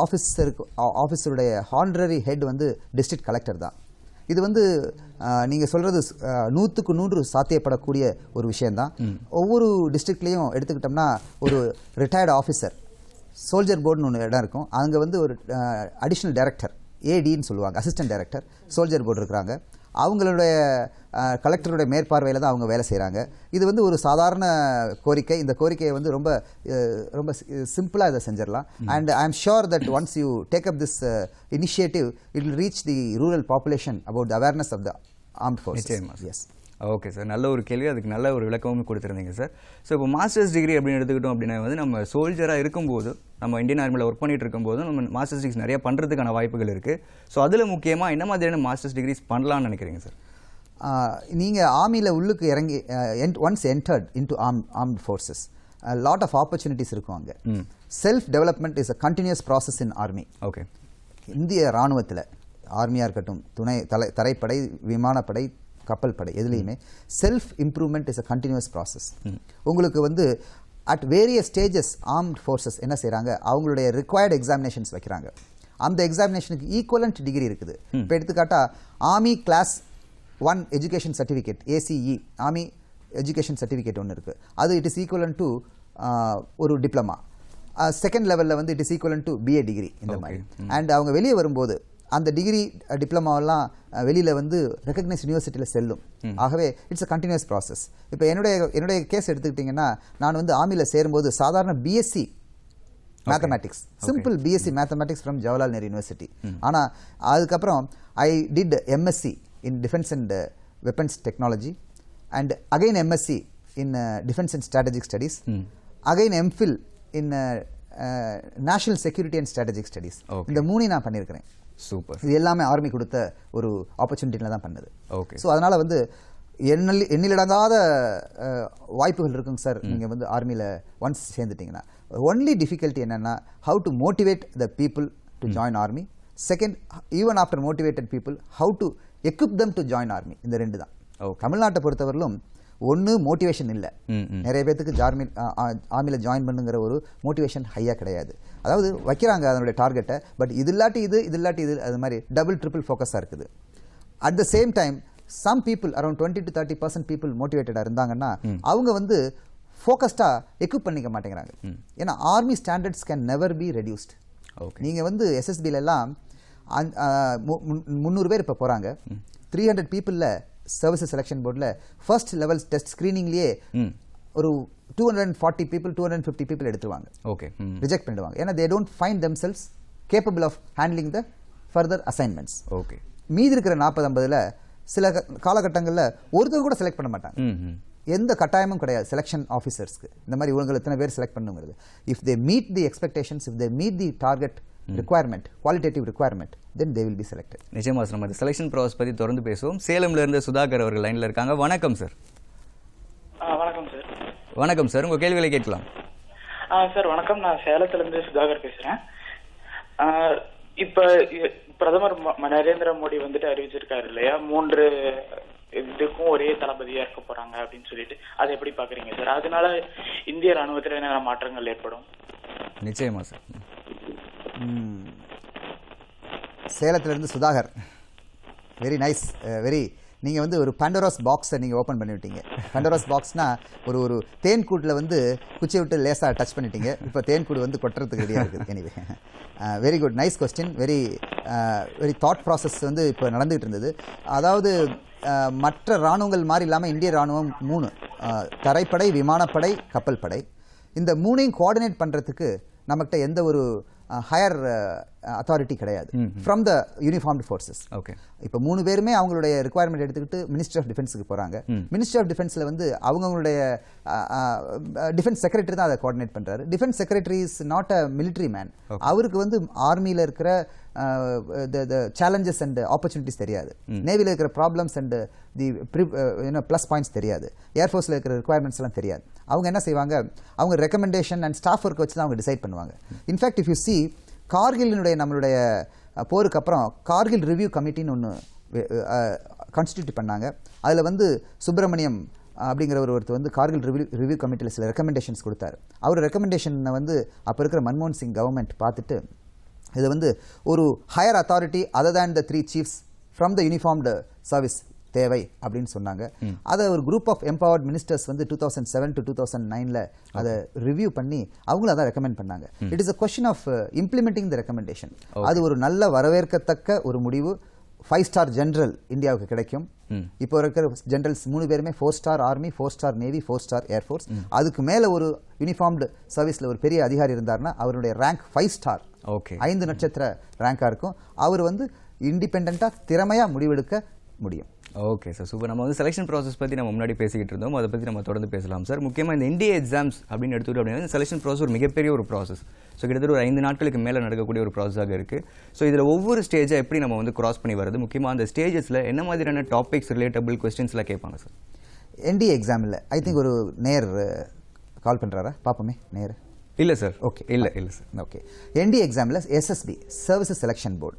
ஆஃபீஸருடைய ஹானரரி ஹெட் வந்து டிஸ்ட்ரிக்ட் கலெக்டர் தான். இது வந்து நீங்கள் சொல்கிறது 100க்கு 100 சாத்தியப்படக்கூடிய ஒரு விஷயந்தான். ஒவ்வொரு டிஸ்ட்ரிக்ட்லேயும் எடுத்துக்கிட்டோம்னா ஒரு ரிட்டையர்டு ஆஃபீஸர் சோல்ஜர் போர்டுன்னு ஒன்று இடம் இருக்கும். அங்கே வந்து ஒரு அடிஷ்னல் டைரக்டர் ADன்னு சொல்லுவாங்க, அசிஸ்டன்ட் டைரக்டர் சோல்ஜர் போர்டு இருக்கிறாங்க. அவங்களுடைய கலெக்டருடைய மேற்பார்வையில் தான் அவங்க வேலை செய்கிறாங்க. இது வந்து ஒரு சாதாரண கோரிக்கை. இந்த கோரிக்கையை வந்து ரொம்ப ரொம்ப சிம்பிளாக இதை செஞ்சிடலாம். And I am sure that once you take up this initiative it will reach the rural population about the awareness of the armed forces. Yes, okay sir, நல்ல ஒரு கேள்வி, அதுக்கு நல்ல ஒரு விளக்கமும் கொடுத்துருந்தீங்க சார். ஸோ இப்போ மாஸ்டர்ஸ் டிகிரி அப்படின்னு எடுத்துக்கிட்டோம் அப்படின்னா வந்து நம்ம சோல்ஜராக இருக்கும்போது, நம்ம இந்தியன் ஆர்மியில் ஒர்க் பண்ணிட்டு இருக்கும்போது நம்ம மாஸ்டர்ஸ் டிகிரிஸ் நிறைய பண்ணுறதுக்கான வாய்ப்புகள் இருக்குது. ஸோ அதில் முக்கியமாக என்ன மாதிரியான மாஸ்டர்ஸ் டிகிரிஸ் பண்ணலாம்னு நினைக்கிறீங்க சார்? நீங்கள் ஆர்மியில் உள்ளுக்கு இறங்கி once entered into armed forces lot of opportunities இருக்கும். அங்கே self development is a continuous process in army. Okay, இந்திய இராணுவத்தில் ஆர்மியாக இருக்கட்டும், தரைப்படை, விமானப்படை, கப்பல் படை, எதுலேயுமே self improvement is a continuous process. உங்களுக்கு வந்து at various stages armed forces என்ன செய்கிறாங்க, அவங்களுடைய ரிக்வயர்டு எக்ஸாமினேஷன்ஸ் வைக்கிறாங்க. அந்த எக்ஸாமினேஷனுக்கு ஈக்குவலண்ட் டிகிரி இருக்குது. இப்போ எடுத்துக்காட்டா army class 1 education certificate ACE army education certificate ஒன்று இருக்குது. அது இட் இஸ் ஈக்குவலண்ட் டு ஒரு டிப்ளமா. செகண்ட் லெவலில் வந்து it is equivalent to BA degree இந்த மாதிரி. அண்ட் அவங்க வெளியே வரும்போது அந்த டிகிரி டிப்ளமாவெல்லாம் வெளியில் வந்து ரெகக்னைஸ் யூனிவர்சிட்டியில் செல்லும். ஆகவே இட்ஸ் அ கண்டினியூஸ் ப்ராசஸ். இப்போ என்னுடைய கேஸ் எடுத்துக்கிட்டிங்கன்னா, நான் வந்து ஆர்மியில் சேரும்போது சாதாரண BSc mathematics, simple BSc mathematics from Jawaharlal Nehru university. ஆனால் அதுக்கப்புறம் I did MSc in Defense and Weapons Technology and again MSc in Defense and Strategic Studies, again MPhil in National Security and Strategic Studies. இந்த 3 நான் பண்ணியிருக்கிறேன். Super. இது எல்லாமே army கொடுத்த ஒரு ஆப்பர்ச்சுனிட்டியில் தான் பண்ணது. ஓகே. ஸோ அதனால் வந்து எண்ணிலடங்காத வாய்ப்புகள் இருக்குங்க சார். நீங்கள் வந்து ஆர்மியில் ஒன்ஸ் சேர்ந்துட்டிங்கன்னா ஒன்லி டிஃபிகல்ட்டி என்னென்னா how to motivate the people to join army. Second, even after motivated people, how to equip them to join army. இந்த 2 தான். தமிழ்நாட்டை பொறுத்தவரையிலும் ஒன்று மோட்டிவேஷன் இல்லை. நிறைய பேர்த்துக்கு ஆர்மியில் ஜாயின் பண்ணுங்கிற ஒரு மோட்டிவேஷன் ஹையாக கிடையாது. அதாவது வைக்கிறாங்க அதனுடைய டார்கெட்டை, பட் இது இல்லாட்டி இது, இது இல்லாட்டி இது, அது மாதிரி டபுள் ட்ரிபிள் ஃபோக்கஸாக இருக்குது. At the same time some people around 20 to 30% people மோட்டிவேட்டடாக இருந்தாங்கன்னா அவங்க வந்து ஃபோக்கஸ்டாக எக்யூப் பண்ணிக்க மாட்டேங்கிறாங்க. ஏன்னா army standards can never be reduced. நீங்கள் வந்து SSBலெல்லாம் 300 பேர் இப்போ போகிறாங்க. 300 பீப்புளில் சர்வீசஸ் செலெக்ஷன் போர்டில் ஃபர்ஸ்ட் லெவல் டெஸ்ட் ஸ்க்ரீனிங்லேயே ஒரு 240 பீப்புள் 250 பீப்புள் எடுத்துருவாங்க. ஓகே, ரிஜெக்ட் பண்ணிடுவாங்க. ஏன்னா they don't find themselves capable of handling the further assignments. Okay, மீதி இருக்கிற 40-50ல் சில காலகட்டங்களில் ஒருத்தர் கூட செலக்ட் பண்ண மாட்டாங்க. எந்த கட்டாயமும் கிடையாது செலெக்ஷன் ஆஃபீஸர்ஸ்க்கு. இந்த மாதிரி இவங்களை எத்தனை பேர் செலக்ட் பண்ணுங்கிறது. If they meet the expectations, if they meet the target requirement, qualitative requirement, then they will be selected. நிச்சயமா சார், நம்ம செலெக்ஷன் ப்ராசஸ் பற்றி தொடர்ந்து பேசுவோம். சேலம்ல இருந்து சுதாகர் அவர்கள் லைனில் இருக்காங்க. வணக்கம் சார். வணக்கம் சார். வணக்கம் சார், உங்கள் கேள்விகளை கேட்கலாம். சார் வணக்கம், நான் சேலத்திலிருந்து சுதாகர் பேசுகிறேன். இப்போ பிரதமர் நரேந்திர மோடி வந்துட்டு அறிவிச்சிருக்காரு இல்லையா, 3 இதுக்கும் ஒரே தளபதியாக இருக்க போகிறாங்க அப்படின்னு சொல்லிட்டு, அதை எப்படி பார்க்குறீங்க சார்? அதனால இந்திய ராணுவத்தில் என்னென்ன மாற்றங்கள் ஏற்படும்? நிச்சயமா சார். சேலத்திலிருந்து சுதாகர், வெரி நைஸ். நீங்கள் வந்து ஒரு பண்டோராஸ் பாக்ஸை நீங்கள் ஓப்பன் பண்ணி விட்டீங்க. பண்டோராஸ் பாக்ஸ்னால் ஒரு தேன் கூட்டில் வந்து குச்சியை விட்டு லேசாக டச் பண்ணிட்டீங்க. இப்போ தேன் கூடு வந்து கொட்டுறதுக்கு ரெடியாக இருக்குது. Anyway, very good, nice question. Very thought process வந்து இப்போ நடந்துகிட்டு இருந்தது. அதாவது மற்ற இராணுவங்கள் மாதிரி இல்லாமல் இந்திய இராணுவம் 3 தரைப்படை, விமானப்படை, கப்பல் படை, இந்த 3ஐயும் கோஆர்டினேட் பண்ணுறதுக்கு நம்மகிட்ட எந்த ஒரு ஹையர் அத்தாரிட்டி கிடையாது from the uniformed forces. Okay, இப்போ 3 பேருமே அவங்களுடைய ரிக்குவயர்மெண்ட் எடுத்துக்கிட்டு மினிஸ்ட்ரி ஆஃப் டிஃபென்ஸுக்கு போகிறாங்க. மினிஸ்ட்ரி ஆஃப் டிஃபென்ஸில் வந்து அவங்களுடைய டிஃபென்ஸ் செக்ரட்டரி தான் அதை கோஆர்டினேட் பண்ணுறாரு. Defence secretary is not a military man. அவருக்கு வந்து ஆர்மியில் இருக்கிற சேலஞ்சஸ் அண்ட் ஆப்பர்ச்சுனிட்டிஸ் தெரியாது, நேவியில் இருக்கிற problems and the plus points தெரியாது, ஏர்ஃபோர்ஸில் இருக்கிற ரிக்குவயர்மெண்ட்ஸ் எல்லாம் தெரியாது. அவங்க என்ன செய்வாங்க, அவங்க ரெக்கமெண்டேஷன் அண்ட் ஸ்டாஃப் ஒர்க் வச்சு தான் அவங்க டிசைட் பண்ணுவாங்க. இன்ஃபேக்ட் இஃப் யூ சி கார்கிலினுடைய நம்மளுடைய போருக்கு அப்புறம் கார்கில் ரிவ்யூ கமிட்டின்னு ஒன்று கான்ஸ்டிடியூட் பண்ணாங்க. அதில் வந்து சுப்பிரமணியம் அப்படிங்கிற ஒருத்தர் வந்து கார்கில் ரிவ்யூ கமிட்டியில் சில ரெக்கமெண்டேஷன்ஸ் கொடுத்தாரு. அவர் ரெக்கமெண்டேஷனை வந்து அப்போ இருக்கிற மன்மோகன் சிங் கவர்மெண்ட் பார்த்துட்டு இது வந்து ஒரு higher authority other than the 3 chief's from the uniformed service தேவை அப்படின்னு சொன்னாங்க. அதை ஒரு குரூப் ஆஃப் எம்பவர்ட் மினிஸ்டர்ஸ் வந்து 2007 to 2009 அதை ரிவ்யூ பண்ணி அவங்களும் அதான் ரெக்கமெண்ட் பண்ணாங்க. It is a question of implementing the recommendation. அது ஒரு நல்ல வரவேற்கத்தக்க ஒரு முடிவு. 5-star ஜெனரல் இந்தியாவுக்கு கிடைக்கும். இப்போ இருக்கிற ஜெனரல்ஸ் 3 பேருமே 4-star army, 4-star navy, 4-star air force. அதுக்கு மேலே ஒரு யூனிஃபார்ம்டு சர்வீஸில் ஒரு பெரிய அதிகாரி இருந்தார்னா அவருடைய ரேங்க் 5-star, 5 நட்சத்திர ரேங்காக இருக்கும். அவர் வந்து இண்டிபெண்ட்டாக திறமையாக முடிவெடுக்க முடியும். Okay sir, super. நம்ம வந்து செலெக்ஷன் ப்ராசஸ் பற்றி நம்ம முன்னாடி பேசிக்கிட்டு இருந்தோம், அதை பற்றி நம்ம தொடர்ந்து பேசலாம் சார். முக்கியமாக இந்த இந்திய எக்ஸாம்ஸ் அப்படின்னு எடுத்துக்கிட்டோம் அப்படின்னா இந்த செலெக்ஷன் ப்ராசஸ் ஒரு மிகப்பெரிய ஒரு ப்ராசஸ். ஸோ கிட்டத்தட்ட ஒரு 5 நாட்களுக்கு மேலே நடக்கக்கூடிய ஒரு ப்ராசஸாக இருக்குது. ஸோ இதில் ஒவ்வொரு ஸ்டேஜை எப்படி நம்ம வந்து கிராஸ் பண்ணி வருது, முக்கியமாக அந்த ஸ்டேஜஸில் என்ன மாதிரியான டாபிக்ஸ் ரிலேட்டபிள் கொஸ்டின்ஸ்லாம் கேட்பாங்க சார்? என்டிஏ எக்ஸாமில் ஐ திங்க் ஒரு நேர் கால் பண்ணுறாரா பார்ப்போமே. நேர் இல்லை சார். ஓகே, இல்லை சார். ஓகே. என்டிஏ எக்ஸாமில் SSB services selection board,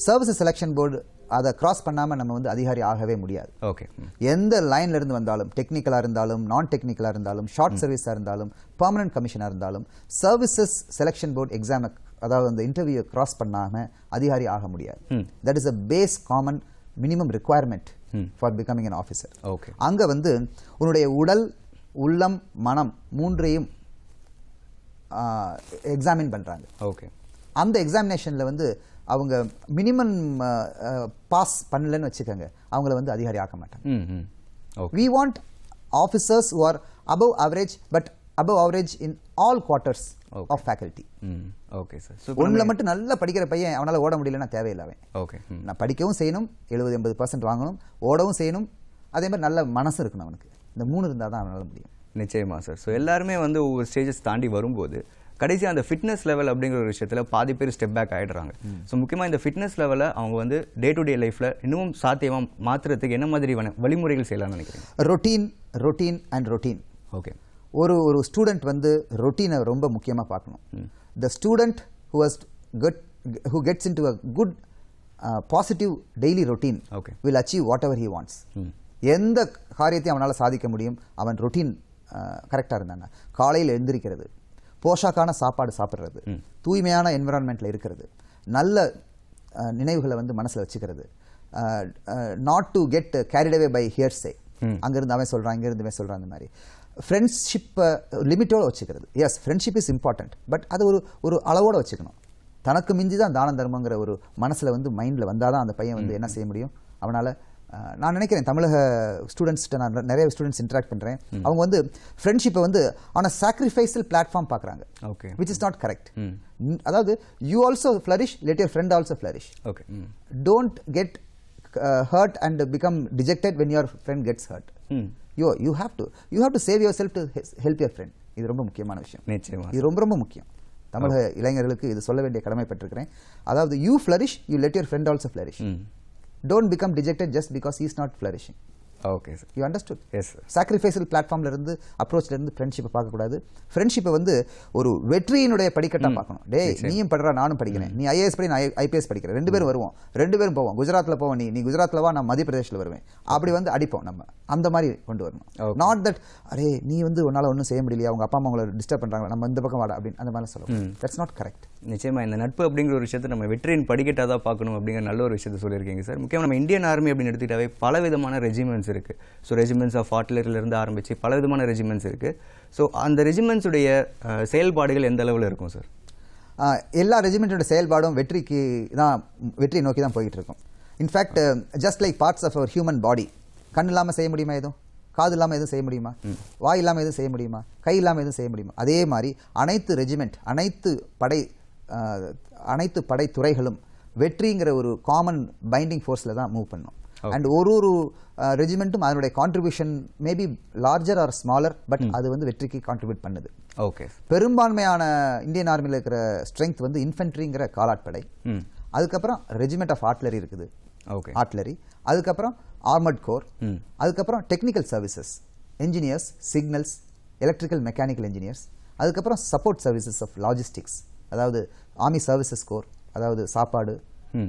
services selection board அதை கிராஸ் பண்ணாமல் நம்ம வந்து அதிகாரி ஆகவே முடியாது. ஓகே. எந்த லைன்ல இருந்து வந்தாலும், டெக்னிக்கலாக இருந்தாலும், நான் டெக்னிக்கலாக இருந்தாலும், ஷார்ட் சர்வீஸாக இருந்தாலும், பெர்மனன்ட் கமிஷனாக இருந்தாலும், சர்வீசஸ் செலெக்ஷன் போர்டு எக்ஸாமை அதாவது அந்த இன்டர்வியூ கிராஸ் பண்ணாமல் அதிகாரி ஆக முடியாது. That is a base common minimum requirement for becoming an officer. Okay. அங்கே வந்து உன்னுடைய உடல், உள்ளம், மனம் 3ஐயும் எக்ஸாமின் பண்ணுறாங்க. ஓகே. அந்த எக்ஸாமினேஷனில் வந்து அவங்க மினிமம் பாஸ் பண்ணலன்னு வச்சுக்கோங்க, அவங்கள வந்து அதிகாரி ஆக்க மாட்டாங்க. We want officers who are above average, but above average in all quarters of faculty. Okay sir. ஒன்றில் மட்டும் நல்லா படிக்கிற பையன் அவனால் ஓட முடியலன்னா தேவையில்லை. அவன் ஓகே, நான் படிக்கவும் செய்யணும், 70-80% வாங்கணும், ஓடவும் செய்யணும், அதே மாதிரி நல்ல மனசும் இருக்கணும் அவனுக்கு. இந்த 3 இருந்தால் தான் அவனால் முடியும். நிச்சயமா சார். ஸோ எல்லாருமே வந்து ஒவ்வொரு ஸ்டேஜஸ் தாண்டி வரும்போது கடைசியாக அந்த ஃபிட்னஸ் லெவல் அப்படிங்கிற ஒரு விஷயத்தில் பாதி பேர் ஸ்டெப் பேக் ஆகிடுறாங்க. ஸோ முக்கியமாக இந்த ஃபிட்னஸ் லெவலை அவங்க வந்து டே டு டே லைஃப்பில் இன்னும் சாத்தியமாக மாற்றுறதுக்கு என்ன மாதிரியான வழிமுறைகள் செய்யலாம்னு நினைக்கிறேன்? Routine and routine. ஓகே. ஒரு ஸ்டூடெண்ட் வந்து ரொட்டீனை ரொம்ப முக்கியமாக பார்க்கணும். The student who gets into a good positive daily routine will achieve whatever he wants. எந்த காரியத்தையும் அவனால் சாதிக்க முடியும் அவன் ரொட்டீன் கரெக்டாக இருந்தாங்க. காலையில் எழுந்திருக்கிறது, போஷாக்கான சாப்பாடு சாப்பிட்றது, தூய்மையான என்விரான்மெண்ட்டில் இருக்கிறது, நல்ல நினைவுகளை வந்து மனசில் வச்சுக்கிறது, not to get carried away by hearsay, அங்கேருந்து அவன் சொல்கிறான் இங்கேருந்து அவன் சொல்கிறான், அந்த மாதிரி ஃப்ரெண்ட்ஷிப்பை லிமிட்டோடு வச்சுக்கிறது. Yes, friendship is important, but அது ஒரு அளவோடு வச்சுக்கணும். தனக்கு மிஞ்சி தான் தான தர்மங்கிற ஒரு மனசில் வந்து மைண்டில் வந்தால் தான் அந்த பையன் வந்து என்ன செய்ய முடியும் அவனால். நான் நினைக்கிறேன் தமிழக ஸ்டூடெண்ட்ஸ்கிட்ட நான் நிறைய ஸ்டூடெண்ட்ஸ் இன்ட்ராக்ட் பண்ணுறேன். அவங்க வந்து ஃப்ரெண்ட்ஷிப்பை வந்து ஆன் அ சாக்ரிஃபைஸல் பிளாட்ஃபார்ம் பார்க்குறாங்க. Okay. Which is not correct. அதாவது you also flourish, let your friend also flourish. Okay. Don't get hurt and become dejected when your friend gets hurt. You have to save yourself to help your friend. இது ரொம்ப முக்கியமான விஷயம். நிச்சயமா இது ரொம்ப ரொம்ப முக்கியம். தமிழக இளைஞர்களுக்கு இது சொல்ல வேண்டிய கடமைப்பட்டிருக்கிறேன். அதாவது you flourish, you let your friend also flourish. Don't become dejected just because he is not flourishing. Okay sir. You understood? Yes sir. Sacrificial பிளாட்ஃபார்ம்ல இருந்து அப்ரோச்ல இருந்து ஃப்ரெண்ட்ஷிப்பை பார்க்கக்கூடாது. ஃப்ரெண்ட்ஷிப்பை வந்து ஒரு வெற்றியினுடைய படிக்கட்டாக பார்க்கணும். டேய், நீயும் படுறா, நானும் படிக்கிறேன், நீ ஐஏஎஸ் படி, நான் ஐபிஎஸ் படிக்கிறேன், 2 பேரும் வருவோம், 2 பேரும் போவோம், குஜராத்தில் போவோம், நீ குஜராத்தில் வா, நான் மத்திய பிரதேஷில் வருவேன், அப்படி வந்து அடிப்போம். நம்ம அந்த மாதிரி கொண்டு வரணும். நாட் தட் அரே நீ வந்து உன்னால் ஒன்றும் செய்ய முடியலையா, அவங்க அப்பா அம்மா உங்களை டிஸ்டர்ப் பண்ணுறாங்க, நம்ம இந்த பக்கம் வாடா அப்படின்னு அந்த மாதிரி சொல்லணும். That's not correct. நிச்சயமா இந்த நட்பு அப்படிங்கிற ஒரு விஷயத்தை நம்ம வெற்றியின் படிக்கட்டாக தான் பார்க்கணும் அப்படிங்கிற நல்ல ஒரு விஷயத்தை சொல்லியிருக்கீங்க சார். முக்கியமாக நம்ம இந்தியன் ஆர்மி அப்படின்னு எடுத்துக்கிட்டாவே பல விதமான ரெஜிமெண்ட்ஸ் இருக்குது. ஸோ ரெஜிமெண்ட்ஸ் ஆஃப் ஆர்ட்டிலரியிலேருந்து ஆரம்பித்து பல விதமான ரெஜிமெண்ட்ஸ் இருக்குது. ஸோ அந்த ரெஜிமெண்ட்ஸுடைய செயல்பாடுகள் எந்த அளவில் இருக்கும் சார்? எல்லா ரெஜிமெண்ட்டோட செயல்பாடும் வெற்றியை நோக்கி தான் போயிட்டு இருக்கும். In fact just like parts of our human body, கண் இல்லாமல் செய்ய முடியுமா எதுவும், காது இல்லாமல் எதுவும் செய்ய முடியுமா, வாய் இல்லாமல் எதுவும் செய்ய முடியுமா, கை இல்லாமல் எதுவும் செய்ய முடியுமா, அதே மாதிரி அனைத்து ரெஜிமெண்ட், அனைத்து படை துறைகளும் வெற்றிங்கிற ஒரு காமன் பைண்டிங் ஃபோர்ஸில் தான் மூவ் பண்ணும். அண்ட் ஒரு ரெஜிமெண்ட்டும் அதனுடைய contribution maybe larger or smaller, but அது வந்து வெற்றிக்கு கான்ட்ரிபியூட் பண்ணுது. ஓகே. பெரும்பான்மையான இந்தியன் ஆர்மியில் இருக்கிற ஸ்ட்ரென்த் வந்து இன்ஃபென்ட்ரிங்கிற காலாட்படை, அதுக்கப்புறம் ரெஜிமெண்ட் ஆஃப் ஆர்ட்லரி இருக்குது, ஆர்ட்லரி, அதுக்கப்புறம் ஆர்மர்ட் கோர், அதுக்கப்புறம் technical services, engineers, signals, electrical mechanical engineers, அதுக்கப்புறம் சப்போர்ட் சர்வீசஸ் ஆஃப் லாஜிஸ்டிக்ஸ், அதாவது ஆர்மி சர்வீசஸ் கோர், அதாவது சாப்பாடு,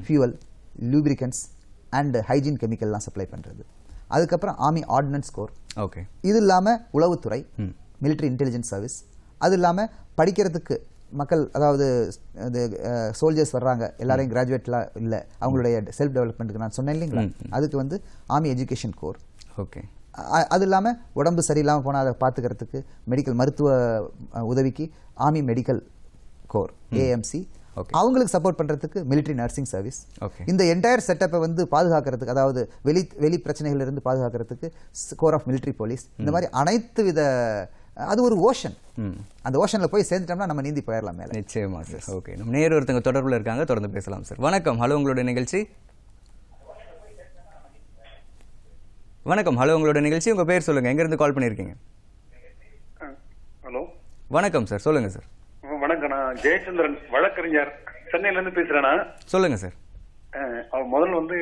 ஃபியூவல், லூப்ரிகன்ட்ஸ் அண்ட் ஹைஜீன் கெமிக்கல்லாம் சப்ளை பண்ணுறது. அதுக்கப்புறம் ஆர்மி ஆர்டினன்ஸ் கோர். ஓகே. இது இல்லாமல் உளவுத்துறை, மிலிட்ரி இன்டெலிஜென்ஸ் சர்வீஸ். அது இல்லாமல் படிக்கிறதுக்கு மக்கள், அதாவது சோல்ஜர்ஸ் வர்றாங்க, எல்லாரையும் கிராஜுவேட்லாம் இல்லை, அவங்களுடைய செல்ஃப் டெவலப்மெண்ட்டுக்கு நான் சொன்னேன் இல்லைங்களா, அதுக்கு வந்து ஆர்மி எஜுகேஷன் கோர். ஓகே. அது இல்லாமல் உடம்பு சரியில்லாமல் போனால் அதை பார்த்துக்கிறதுக்கு மெடிக்கல் மருத்துவ உதவிக்கு ஆர்மி மெடிக்கல் கோர், ஏஎம்சி. அவங்களுக்கு சப்போர்ட் பண்ணுறதுக்கு மிலிட்ரி நர்சிங் சர்வீஸ். இந்த என்டையர் செட்டப்பை வந்து பாதுகாக்கிறதுக்கு, அதாவது வெளி பிரச்சனைகளிலிருந்து பாதுகாக்கிறதுக்கு கோர் ஆஃப் மிலிட்ரி போலீஸ். இந்த மாதிரி அனைத்து வித, அது ஒரு ஓஷன். அந்த ஓஷனில் போய் சேர்ந்துட்டோம்னா நம்ம நீந்தி போயிடலாம் மேலே. நிச்சயமா சார். ஓகே, நம்ம நேரு ஒருத்தங்க தொடர்பில் இருக்காங்க, தொடர்ந்து பேசலாம் சார். வணக்கம். ஹலோ, உங்களோட நிகழ்ச்சி. வணக்கம். ஹலோ, உங்களோட நிகழ்ச்சி. உங்க பேர் சொல்லுங்க, எங்க இருந்து கால் பண்ணிருக்கீங்க? ஹலோ, வணக்கம் சார், சொல்லுங்க சார். வணக்கம், நான் ஜெயச்சந்திரன், வழக்கறிஞர், சென்னையில இருந்து பேசுறேனா. சொல்லுங்க சார். முதல்ல வந்து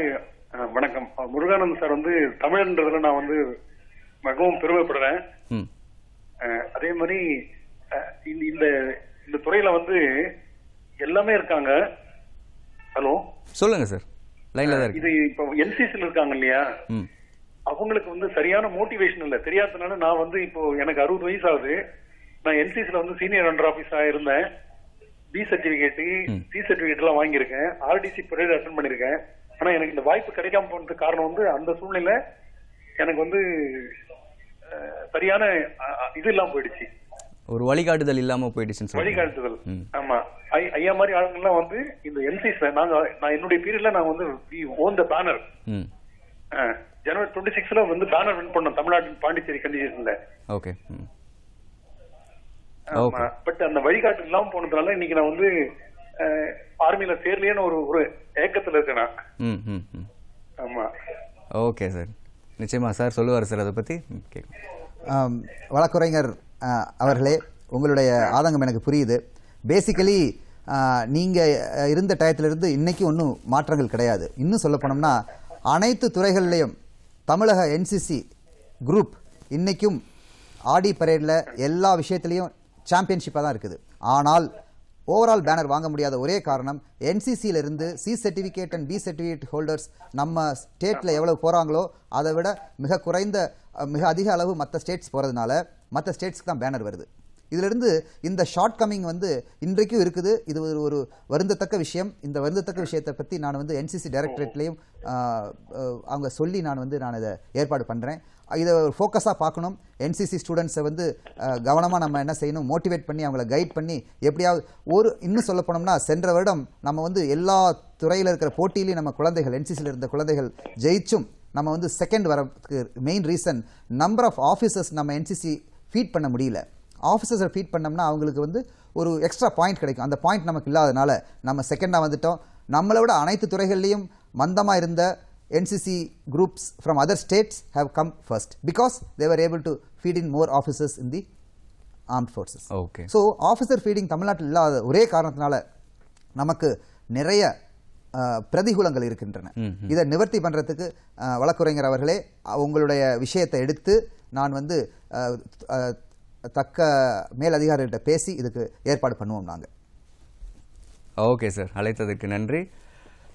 வணக்கம். முருகானந்த் சார் வந்து தமிழன்றதுல நான் வந்து மிகவும் பெருமைப்படுறேன். அதே மாதிரி இந்த இந்த துறையில வந்து எல்லாமே இருக்காங்க. ஹலோ, சொல்லுங்க சார், லைன்ல தான் இருக்கு. இது இப்போ என்சிசில இருக்காங்க இல்லையா, அவங்களுக்கு வந்து சரியான மோட்டிவேஷன் இல்ல, தெரியாதனால நான் வந்து இப்போ எனக்கு 60 வயசு ஆகுது. நான் என்சிசில வந்து சீனியர் அண்டர் ஆபீஸரா இருந்தேன். பி சர்டிபிகேட், சி சர்டிபிகேட் எல்லாம் வாங்கியிருக்கேன். ஆர்டிசி பரேட் அட்டெண்ட் பண்ணிருக்கேன். ஆனா எனக்கு இந்த வாய்ப்பு கிடைக்காம போனதுக்கு காரணம் வந்து அந்த சூழ்நிலை எனக்கு வந்து சரியான இது இல்லாம போயிடுச்சு, ஒரு வழிகாட்டுதல் இல்லாம போயிடுச்சு. வழிகாட்டுதல். ஆமா, ஐயா மாதிரி ஆளுங்கெல்லாம் வந்து இந்த என்சிசில நான் என்னுடைய பீரியட்ல நான் வந்து ஓன் த பேனர் ஜனவரி 26ல வந்து பேனர் வின் பண்ணோம் தமிழ்நாட்டின் பாண்டிச்சேரி கண்டிஷன்ல. ஓகே. பட் அந்த வழிகாட்டு இல்லாம போனதுனால இன்னைக்கு நான் வந்து ஆர்மியில சேரலையேன்னு ஒரு ஏக்கத்துல இருக்கேன். ஆமா. ஓகே சார், நிச்சயமா சார் சொல்லுவார் சார் அதை பத்தி. வழக்குரைஞர் அவர்களே, உங்களுடைய ஆதங்கம் எனக்கு புரியுது. பேசிக்கலி நீங்கள் இருந்த டயத்திலிருந்து இன்னைக்கு ஒன்றும் மாற்றங்கள் கிடையாது. இன்னும் சொல்ல போனோம்னா அனைத்து துறைகள்லையும் தமிழக என்சிசி குரூப் இன்னைக்கும் ஆடி பரேடில் எல்லா விஷயத்திலையும் சாம்பியன்ஷிப்பாக தான் இருக்குது. ஆனால் ஓவரால் பேனர் வாங்க முடியாத ஒரே காரணம், என்சிசியிலிருந்து C certificate and B certificate holders நம்ம ஸ்டேட்டில் எவ்வளவு போகிறாங்களோ அதை விட மிக அதிக அளவு மற்ற ஸ்டேட்ஸ் போகிறதுனால மற்ற ஸ்டேட்ஸ்க்கு தான் பேனர் வருது. இதிலிருந்து இந்த ஷார்ட் கமிங் வந்து இன்றைக்கும் இருக்குது. இது ஒரு வருந்தத்தக்க விஷயம். இந்த வருந்தத்தக்க விஷயத்தை பற்றி நான் வந்து என்சிசி டைரக்டரேட்லேயும் அவங்க சொல்லி நான் இதை ஏற்பாடு பண்ணுறேன். இதை ஃபோக்கஸாக பார்க்கணும். என்சிசி ஸ்டூடெண்ட்ஸை வந்து கவனமாக நம்ம என்ன செய்யணும், மோட்டிவேட் பண்ணி அவங்கள கைட் பண்ணி எப்படியாவது இன்னும் சொல்ல போனோம்னா சென்ற வருடம் நம்ம வந்து எல்லா துறையில் இருக்கிற போட்டியிலையும் நம்ம குழந்தைகள், என்சிசியில் இருந்த குழந்தைகள் ஜெயிச்சும் நம்ம வந்து செகண்ட் வரதுக்கு main reason number of officers நம்ம என்சிசி ஃபீட் பண்ண முடியல. ஆஃபீஸர்ஸை ஃபீட் பண்ணோம்னா அவங்களுக்கு வந்து ஒரு எக்ஸ்ட்ரா பாயிண்ட் கிடைக்கும். அந்த பாயிண்ட் நமக்கு இல்லாதனால நம்ம செகண்டாக வந்துட்டோம். நம்மளை விட அனைத்து துறைகள்லையும் மந்தமாக இருந்த NCC groups from other states have come first because they were able to feed in more officers in the armed forces. Okay. So officer feeding தமிழ்நாட்டில் இல்லாத ஒரே காரணத்தினால நமக்கு நிறைய பிரதிகூலங்கள் இருக்கின்றன. இதை நிவர்த்தி பண்றதுக்கு வழக்குரைஞர் அவர்களே உங்களுடைய விஷயத்தை எடுத்து நான் வந்து தக்க மேல் அதிகாரிகிட்ட பேசி இதுக்கு ஏற்பாடு பண்ணுவோம் நாங்கள். ஓகே சார், அழைத்ததுக்கு நன்றி.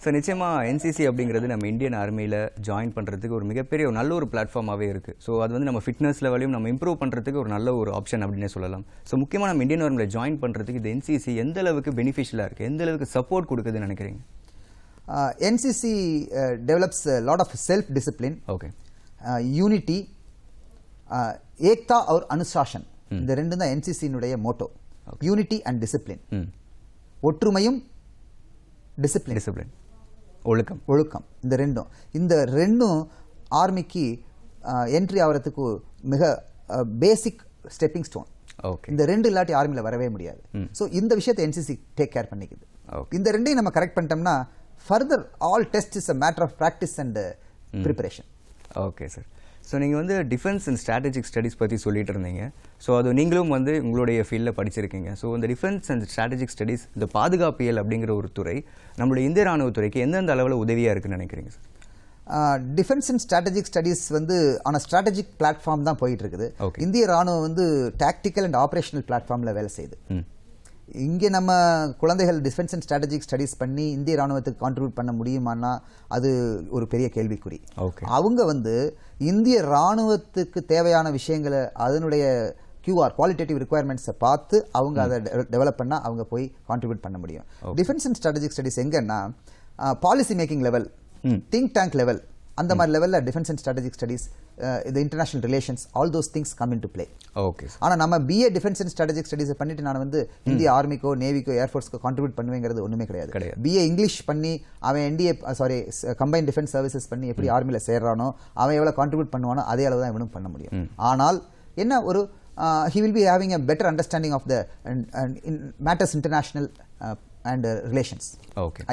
ஸோ நிச்சயமாக என்சிசி அப்படிங்கிறது நம்ம இந்தியன் ஆர்மியில் ஜாயின் பண்ணுறதுக்கு ஒரு மிகப்பெரிய ஒரு நல்ல ஒரு பிளாட்ஃபார்மாகவே இருக்குது. ஸோ அது வந்து நம்ம ஃபிட்னஸ் லெவலையும் நம்ம இம்ப்ரூவ் பண்ணுறதுக்கு ஒரு நல்ல ஒரு ஆப்ஷன் அப்படின்னே சொல்லலாம். ஸோ முக்கியமாக நம்ம இந்தியன் ஆர்மியில் ஜாயின் பண்ணுறதுக்கு இந்த என்சிசி எந்த அளவுக்கு பெனிஃபிஷியலாக இருக்குது, எந்த அளவுக்கு சப்போர்ட் கொடுக்குதுன்னு நினைக்கிறீங்க? NCC develops lot of self discipline, okay, unity, ஏக்தா और அனுசாசன். இந்த ரெண்டும் தான் என்சிசியினுடைய மோட்டோ. யூனிட்டி அண்ட் டிசிப்ளின், ஒற்றுமையும் டிசிப்ளின் ஒழுக்கம். இந்த ரெண்டும் ஆர்மிக்கு என்ட்ரி ஆகிறதுக்கு மிக பேசிக் ஸ்டெப்பிங் ஸ்டோன். இந்த ரெண்டு இல்லாட்டி ஆர்மியில் வரவே முடியாது. ஸோ இந்த விஷயத்தை என்சிசி டேக் கேர் பண்ணிக்குது. இந்த ரெண்டையும் நம்ம கரெக்ட் பண்ணிட்டோம்னா further all test is a matter of practice and preparation. Okay sir. So நீங்கள் வந்து டிஃபென்ஸ் அண்ட் ஸ்ட்ராட்டஜிக் ஸ்டடீஸ் பற்றி சொல்லிட்டு இருந்தீங்க. ஸோ அது நீங்களும் வந்து உங்களுடைய ஃபீல்டில் படிச்சிருக்கீங்க. ஸோ இந்த டிஃபென்ஸ் அண்ட் ஸ்ட்ராட்டஜிக் ஸ்டடீஸ், இந்த பாதுகாப்பியல் அப்படிங்கிற ஒரு துறை நம்மளுடைய இந்திய ராணுவத்துறைக்கு எந்தெந்த அளவில் உதவியாக இருக்குன்னு நினைக்கிறீங்க sir? Defence and strategic studies வந்து ஆன ஸ்ட்ராட்டஜிக் பிளாட்ஃபார்ம் தான் போயிட்டு இருக்குது. இந்திய ராணுவம் வந்து டாக்டிக்கல் அண்ட் ஆப்ரேஷனல் பிளாட்ஃபார்மில் வேலை செய்யுது. இங்கே நம்ம குழந்தைகள் டிஃபென்ஸ் அண்ட் ஸ்ட்ராட்டஜிக் ஸ்டடீஸ் பண்ணி இந்திய ராணுவத்துக்கு கான்ட்ரிபியூட் பண்ண முடியுமானா அது ஒரு பெரிய கேள்விக்குறி. அவங்க வந்து இந்திய ராணுவத்துக்கு தேவையான விஷயங்களை அதனுடைய QR குவாலிட்டேட்டிவ் ரிக்குவயர்மெண்ட்ஸை பார்த்து அவங்க அதை டெவலப் பண்ணால் அவங்க போய் கான்ட்ரிபியூட் பண்ண முடியும். டிஃபென்ஸ் அண்ட் ஸ்ட்ராட்டஜிக் ஸ்டடீஸ் எங்கன்னா policy making level, think tank level, அந்த மாதிரி லெவலில் டிஃபென்ஸ் அண்ட் ஸ்ட்ராட்டஜிக் ஸ்டடீஸ், இந்த international relations, all those things come in to play. ஆனால் நம்ம BA டிஃபென்ஸ் அண்ட் ஸ்ட்ராட்டஜிக் ஸ்டடீஸை பண்ணிட்டு நான் வந்து இந்திய ஆர்மிக்கோ நேவிக்கோ ஏர்ஃபோர்ஸ்க்கோ கான்ட்ரிபியூட் பண்ணுவேங்கிறது ஒன்றுமே கிடையாது. BA இங்கிலீஷ் பண்ணி அவன் கம்பைன் டிஃபென்ஸ் சர்வீசஸ் பண்ணி எப்படி ஆர்மியில் சேர்றானோ அவன் எவ்வளோ கான்ட்ரிபியூட் பண்ணுவானோ அதே அளவு தான் இவனும் பண்ண முடியும். ஆனால் என்ன ஒரு he will be having a better understanding of the matters international and relations.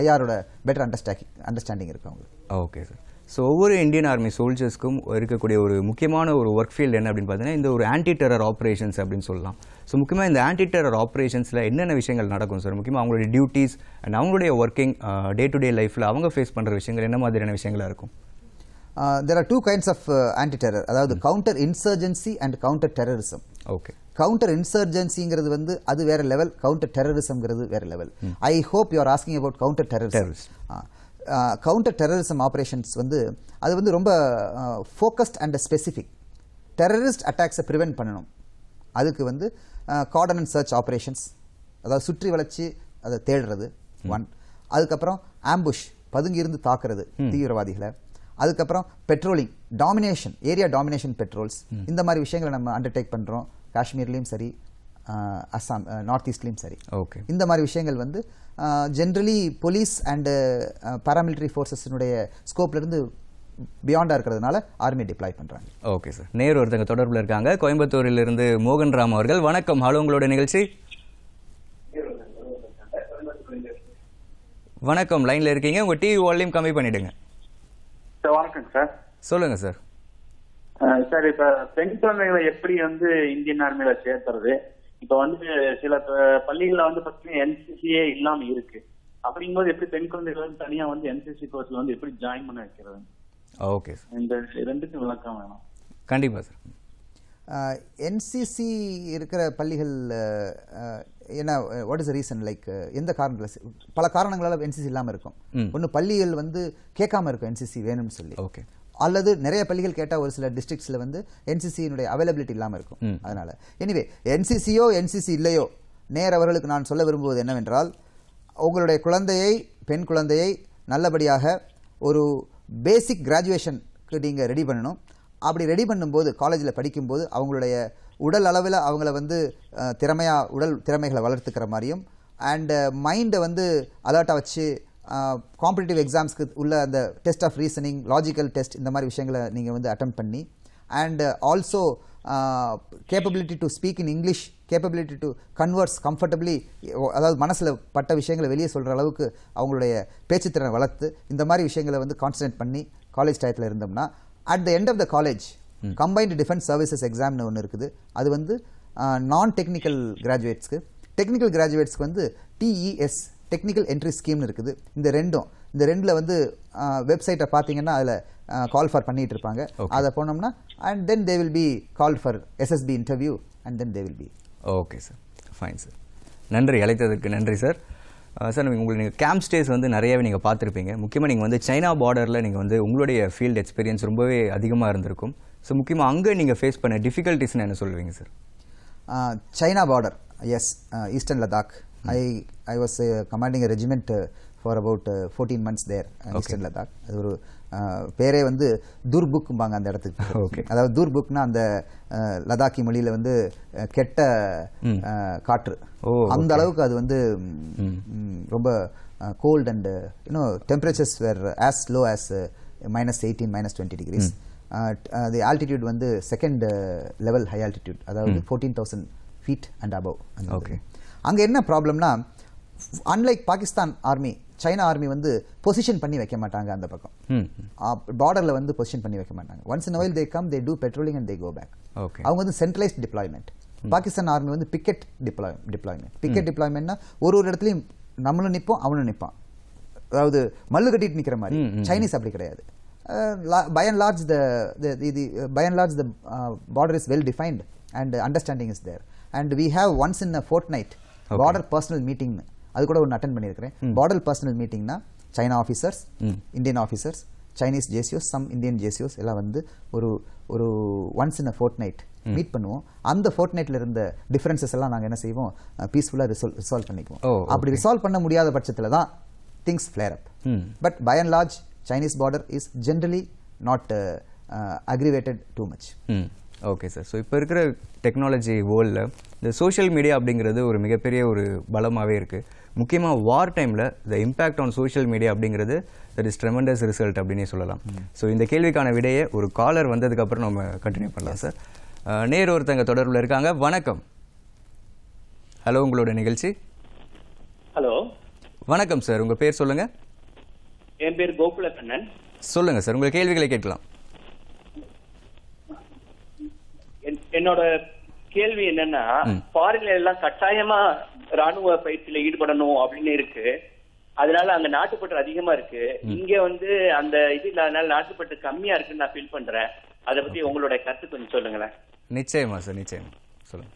ஐஆரோட பெட்டர் அண்டர்ஸ்டாண்டிங் இருக்கு அவங்களுக்கு. Okay sir. ஸோ ஒவ்வொரு இந்தியன் ஆர்மி சோல்ஜர்ஸ்க்கும் இருக்கக்கூடிய ஒரு முக்கியமான ஒரு ஒர்க் ஃபீல்டு என்ன அப்படின்னு பார்த்தீங்கன்னா இந்த ஒரு ஆன்டி டெரர் ஆப்ரேஷன்ஸ் அப்படின்னு சொல்லலாம். ஸோ முக்கியமாக இந்த ஆன்டி டெரர் ஆப்ரேஷன்ஸில் என்னென்ன விஷயங்கள் நடக்கும் சார்? முக்கியமாக அவங்களுடைய டியூட்டிஸ் அண்ட் அவங்களுடைய ஒர்க்கிங் டே டு டே லைஃப்பில் அவங்க ஃபேஸ் பண்ணுற விஷயங்கள் என்ன மாதிரியான விஷயங்களாக இருக்கும்? There are two kinds of anti-terror, அதாவது counter insurgency and counter terrorism. Okay. Counter insurgencyங்கிறது வந்து அது வேற லெவல், counter terrorismங்கிறது வேற level. I hope you are asking about counter terrorism. Counter terrorism operations வந்து அது வந்து ரொம்ப focused and specific. Terrorist attacks prevent பண்ணணும். அதுக்கு வந்து cordon and search operations, அதாவது சுற்றி வளைச்சு அதை தேடுறது ஒன். அதுக்கப்புறம் ambush, பதுங்கி இருந்து தாக்குறது தீவிரவாதிகளை. அதுக்கப்புறம் patrolling, domination, area domination petrols, இந்த மாதிரி விஷயங்களை நம்ம அண்டர்டேக் பண்ணுறோம். காஷ்மீர்லேயும் சரி, அஸ்ஸாம் நார்த் ஈஸ்ட்லேயும் சரி. ஓகே. இந்த மாதிரி விஷயங்கள் வந்து ஜென்ரலி போலீஸ் அண்டு பாராமிலிட்டரி ஃபோர்ஸஸினுடைய ஸ்கோப்லேருந்து பியாண்டாக இருக்கிறதுனால ஆர்மி டிப்ளாய் பண்ணுறாங்க. Okay sir. நேரு ஒருத்தங்க தொடர்பில் இருக்காங்க, கோயம்புத்தூரிலிருந்து மோகன் ராம் அவர்கள். வணக்கம். ஹலோ, உங்களோட நிகழ்ச்சி. வணக்கம், லைனில் இருக்கீங்க. உங்கள் டிவி வால்யூம் கம்மி பண்ணிவிடுங்க. வணக்கம் சார். சொல்லுங்க சார். சார், இப்ப பெண் குழந்தைகளை எப்படி வந்து இந்தியன் ஆர்மியில சேர்த்துறது? இப்ப வந்து சில பள்ளிகள்ல வந்து பாத்தீங்கன்னா NCCயே இல்லாம இருக்கு. அப்படிங்கும்போது எப்படி பெண் குழந்தைகள் வந்து தனியா வந்து NCC கோர்ஸ்ல வந்து எப்படி ஜாயின் பண்ண வைக்கிறது? Okay sir. இந்த ரெண்டுக்கும் விளக்கம் வேணும். கண்டிப்பா சார். NCC இருக்கிற பள்ளிகள் என்ன, what is the reason, like எந்த காரணத்தில்? பல காரணங்களால் NCC இல்லாமல் இருக்கும். ஒன்று, பள்ளிகள் வந்து கேட்காம இருக்கும் NCC வேணும்னு சொல்லி. ஓகே. அல்லது நிறைய பள்ளிகள் கேட்டால் ஒரு சில டிஸ்ட்ரிக்ட்ஸில் வந்து NCCயினுடைய அவைலபிலிட்டி இல்லாமல் இருக்கும். அதனால் எனிவே NCCயோ NCC இல்லையோ, நேர் அவர்களுக்கு நான் சொல்ல விரும்புவது என்னவென்றால், உங்களுடைய குழந்தையை, பெண் குழந்தையை நல்லபடியாக ஒரு பேசிக் கிராஜுவேஷனுக்கு நீங்கள் ரெடி பண்ணணும். அப்படி ரெடி பண்ணும்போது, காலேஜில் படிக்கும்போது அவங்களுடைய உடல் அளவில் அவங்கள வந்து உடல் திறமைகளை வளர்த்துக்கிற மாதிரியும், அண்ட் மைண்டை வந்து அலர்ட்டாக வச்சு காம்படிட்டிவ் எக்ஸாம்ஸ்க்கு உள்ள அந்த test of reasoning, logical test, இந்த மாதிரி விஷயங்களை நீங்கள் வந்து அட்டெம்ட் பண்ணி, and also capability to speak in English, capability to converse comfortably, அதாவது மனசில் பட்ட விஷயங்களை வெளியே சொல்கிற அளவுக்கு அவங்களுடைய பேச்சுத்திறனை வளர்த்து, இந்த மாதிரி விஷயங்களை வந்து கான்சன்ட்ரேட் பண்ணி காலேஜ் டயத்தில் இருந்தோம்னா, at the end of the college combined defence services எக்ஸாம்னு ஒன்று இருக்குது. அது வந்து நான் டெக்னிக்கல் கிராஜுவேட்ஸ்க்கு, டெக்னிக்கல் கிராஜுவேட்ஸ்க்கு வந்து TES, டெக்னிக்கல் என்ட்ரி ஸ்கீம்னு இருக்குது. இந்த ரெண்டில் வந்து வெப்சைட்டை பார்த்தீங்கன்னா அதில் கால் ஃபார் பண்ணிட்டு இருப்பாங்க. அதை போனோம்னா and then they will be call for SSB interview and then they will be. Okay sir, fine sir. நன்றி, அழைத்ததற்கு நன்றி சார். சார், உங்களுக்கு நீங்கள் கேம்ப் ஸ்டேஸ் வந்து நிறையவே நீங்கள் பார்த்துருப்பீங்க. முக்கியமாக நீங்கள் வந்து சைனா பார்டரில் நீங்கள் வந்து உங்களுடைய ஃபீல்டு எக்ஸ்பீரியன்ஸ் ரொம்பவே அதிகமாக இருந்திருக்கும். ஸோ முக்கியமாக அங்கே நீங்கள் ஃபேஸ் பண்ண டிஃபிகல்ட்டிஸ்னு என்ன சொல்லுவீங்க sir? China border, yes, eastern Ladakh. I was commanding a regiment for about 14 months there in Eastern Ladakh. அது ஒரு பேரே வந்து துர்புக்கும்பாங்க அந்த இடத்துக்கு. ஓகே. அதாவது துர்புக்னா அந்த லடாக்கி மொழியில் வந்து கெட்ட காற்று. அந்த அளவுக்கு அது வந்து ரொம்ப cold and temperatures where as low as -18, -20 degrees. the altitude வந்து செகண்ட் லெவல் ஹை ஆல்டிடியூட், அதாவது 14,000 feet and above. ஓகே. அங்கே என்ன ப்ராப்ளம்னா, unlike Pakistan army, China army வந்து பொசிஷன் பண்ணி வைக்க மாட்டாங்க அந்த பக்கம். பார்டரில் வந்து பொசிஷன் பண்ணி வைக்க மாட்டாங்க. Once in a while they come, they do patrolling and they go back. அவங்க வந்து சென்ட்ரலைஸ்ட் டிப்ளாய்மெண்ட். பாகிஸ்தான் ஆர்மி வந்து பிக்கெட் டிப்ளாய்மெண்ட். பிக்கெட் டிப்ளாய்மெண்ட்னா ஒரு இடத்துலையும் நம்மளும் நிற்போம், அவனும் நிற்பான். அதாவது மல்லு கட்டிட்டு நிற்கிற மாதிரி. சைனீஸ் அப்படி கிடையாது. by and large the border is well defined and understanding is there. And we have once in a fortnight border personnel meeting அது கூட ஒன்று அட்டென்ட் பண்ணியிருக்கிறேன். பார்டர் பர்சனல் மீட்டிங்னா China officers, Indian officers, Chinese ஜேசியோஸ், some Indian ஜேசியோஸ் எல்லாம் வந்து ஒரு once in a fortnight meet பண்ணுவோம். அந்த ஃபோர்ட் நைட்ல இருந்த டிஃபரன்சஸ் எல்லாம் நாங்கள் என்ன செய்வோம், பீஸ்ஃபுல்லாக ரிசால்வ் பண்ணிக்குவோம். அப்படி ரிசால்வ் பண்ண முடியாத பட்சத்தில் தான் things flare up. But by and large Chinese border is generally not aggravated too much. Okay sir. So இப்போ இருக்கிற டெக்னாலஜி வேர்ல்டில் இந்த சோஷியல் மீடியா அப்படிங்கிறது ஒரு மிகப்பெரிய ஒரு பலமாகவே இருக்குது. முக்கியமாக வார் டைமில் the impact on social media அப்படிங்கிறது தட் இஸ் ட்ரெமெண்டஸ் ரிசல்ட் அப்படின்னே சொல்லலாம். ஸோ இந்த கேள்விக்கான விடையை ஒரு காலர் வந்ததுக்கப்புறம் நம்ம கண்டினியூ பண்ணலாம் சார். நேர் ஒருத்தங்க தொடர்பில் இருக்காங்க. வணக்கம். ஹலோ, உங்களோட நிகழ்ச்சி. ஹலோ, வணக்கம் சார். உங்கள் பேர் சொல்லுங்கள். என் பேர் கோகுலக்கண்ணன். சொல்லுங்கள் சார், உங்கள் கேள்விகளை கேட்கலாம். என்னோட கேள்வி என்னன்னா, ஃபாரின்ல எல்லாம் கட்டாயமா ராணுவ பயிற்சியில ஈடுபடணும் அப்படின்னு இருக்கு. அதனால அங்க நாட்டுப்பற்று அதிகமா இருக்கு. இங்க வந்து அந்த இது இல்லாதனால நாட்டுப்பற்று கம்மியா இருக்குன்னு நான் ஃபீல் பண்றேன். அதை பத்தி உங்களோட கருத்து கொஞ்சம் சொல்லுங்களேன். நிச்சயமா சார், நிச்சயமா சொல்லுங்க.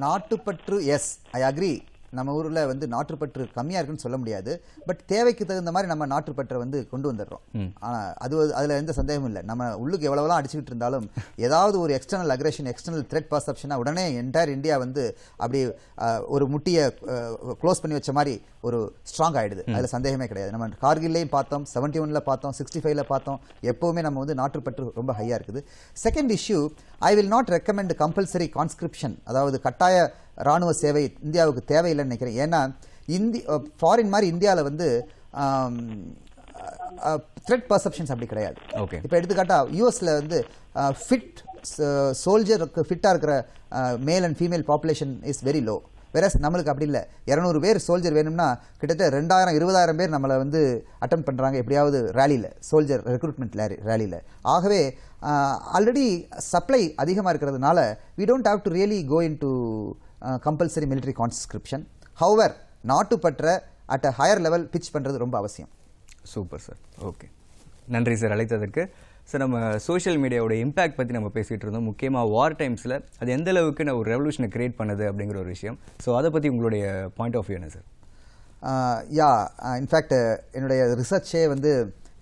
நாட்டுப்பற்று, எஸ், ஐ அக்ரி. நம்ம ஊரில் வந்து நாட்டுப்பற்று கம்மியாக இருக்குன்னு சொல்ல முடியாது. பட் தேவைக்கு தகுந்த மாதிரி நம்ம நாட்டுப்பற்றை வந்து கொண்டு வந்துடுறோம். அதில் எந்த சந்தேகமும் இல்லை. நம்ம உள்ளுக்கு எவ்வளோலாம் அடிச்சுக்கிட்டு இருந்தாலும் ஏதாவது ஒரு எக்ஸ்டர்னல் அக்ரெஷன், எக்ஸ்டர்னல் த்ரெட் பர்செப்ஷனாக உடனே என்டையர் இந்தியா வந்து அப்படி ஒரு முட்டியை க்ளோஸ் பண்ணி வச்ச மாதிரி ஒரு ஸ்ட்ராங் ஆகிடுது. அதில் சந்தேகமே கிடையாது. நம்ம கார்கில்லையும் பார்த்தோம், 71 பார்த்தோம், 65 பார்த்தோம். எப்போவுமே நம்ம வந்து நாட்டுப்பற்று ரொம்ப ஹையாக இருக்குது. Second issue, I will not recommend compulsory conscription, அதாவது கட்டாய ராணுவ சேவை இந்தியாவுக்கு தேவையில்லைன்னு நினைக்கிறேன். ஏன்னா ஃபாரின் மாதிரி இந்தியாவில் வந்து த்ரெட் பர்செப்ஷன்ஸ் அப்படி கிடையாது. ஓகே, இப்போ எடுத்துக்காட்டா யூஎஸில் வந்து ஃபிட் சோல்ஜருக்கு ஃபிட்டாக இருக்கிற male and female population is very low. Whereas நம்மளுக்கு அப்படி இல்லை. 200 பேர் சோல்ஜர் வேணும்னா கிட்டத்தட்ட 2000-20,000 பேர் நம்மளை வந்து அட்டன் பண்ணுறாங்க எப்படியாவது ரேலியில், சோல்ஜர் ரெக்ரூட்மெண்ட் ரேலியில். ஆகவே ஆல்ரெடி சப்ளை அதிகமாக இருக்கிறதுனால we don't have to really go into compulsory military conscription. However, நாட்டுப்பற்ற at a higher level pitch பண்ணுறது ரொம்ப அவசியம். Super sir. ஓகே, நன்றி சார் அழைத்ததற்கு. சார், நம்ம சோஷியல் மீடியாவோட இம்பேக்ட் பற்றி நம்ம பேசிகிட்டு இருந்தோம். முக்கியமாக வார் டைம்ஸில் அது எந்த அளவுக்கு ஒரு ரெவல்யூஷனை கிரியேட் பண்ணுது அப்படிங்கிற ஒரு விஷயம். ஸோ அதை பற்றி உங்களுடைய பாயிண்ட் ஆஃப் வியூ என்ன சார்? இன்ஃபேக்ட் என்னுடைய ரிசர்ச்சே வந்து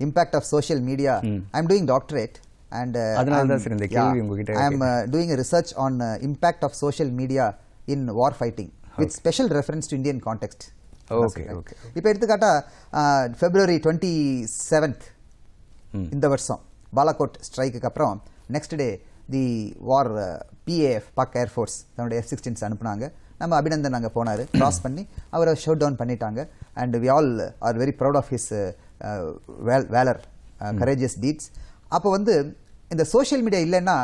impact of social media. I am doing doctorate and அதனால தான் சார் இந்த கேள்வி உங்ககிட்ட. I am doing a research on impact of social media in war fighting with special reference to Indian context. Okay okay. இப்போ எடுத்துக்காட்டா February 27th இந்த வருஷம் Balakot strike அப்புறம் நெக்ஸ்ட் டே தி வார் PAF பாக் ஏர்ஃபோர்ஸ் தன்னுடைய F-16s அனுப்புனாங்க. நம்ம அபிநந்தன் அங்கே போனார், கிராஸ் பண்ணி அவரை ஷட் டவுன் பண்ணிட்டாங்க. And we all are very proud of his valour, courageous deeds. அப்போ வந்து இந்த சோஷியல் மீடியா இல்லைன்னா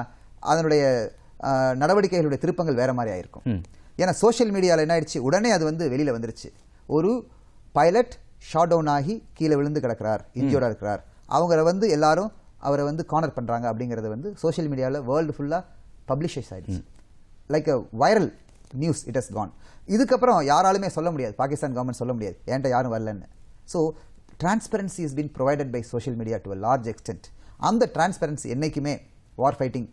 அதனுடைய நடவடிக்கைகளுடைய திருப்பங்கள் வேற மாதிரி ஆயிருக்கும். ஏன்னா சோஷியல் மீடியாவில் என்ன ஆயிடுச்சு, உடனே அது வந்து வெளியில் வந்துருச்சு. ஒரு பைலட் ஷாட் டவுன் ஆகி கீழே விழுந்து கிடக்கிறார், இன்ஜூர்டாக இருக்கிறார், அவங்க வந்து எல்லாரும் அவரை வந்து கார்னர் பண்ணுறாங்க அப்படிங்கிறது வந்து சோஷியல் மீடியாவில் வேர்ல்டு ஃபுல்லாக பப்ளிஷைஸ் ஆயிடுச்சு. Like a viral news it has gone. இதுக்கப்புறம் யாராலுமே சொல்ல முடியாது, பாகிஸ்தான் கவர்மெண்ட் சொல்ல முடியாது என்கிட்ட யாரும் வரலன்னு. So transparency is been provided by social media to a large extent. அந்த டிரான்ஸ்பரன்சி என்னைக்குமே வார் ஃபைட்டிங்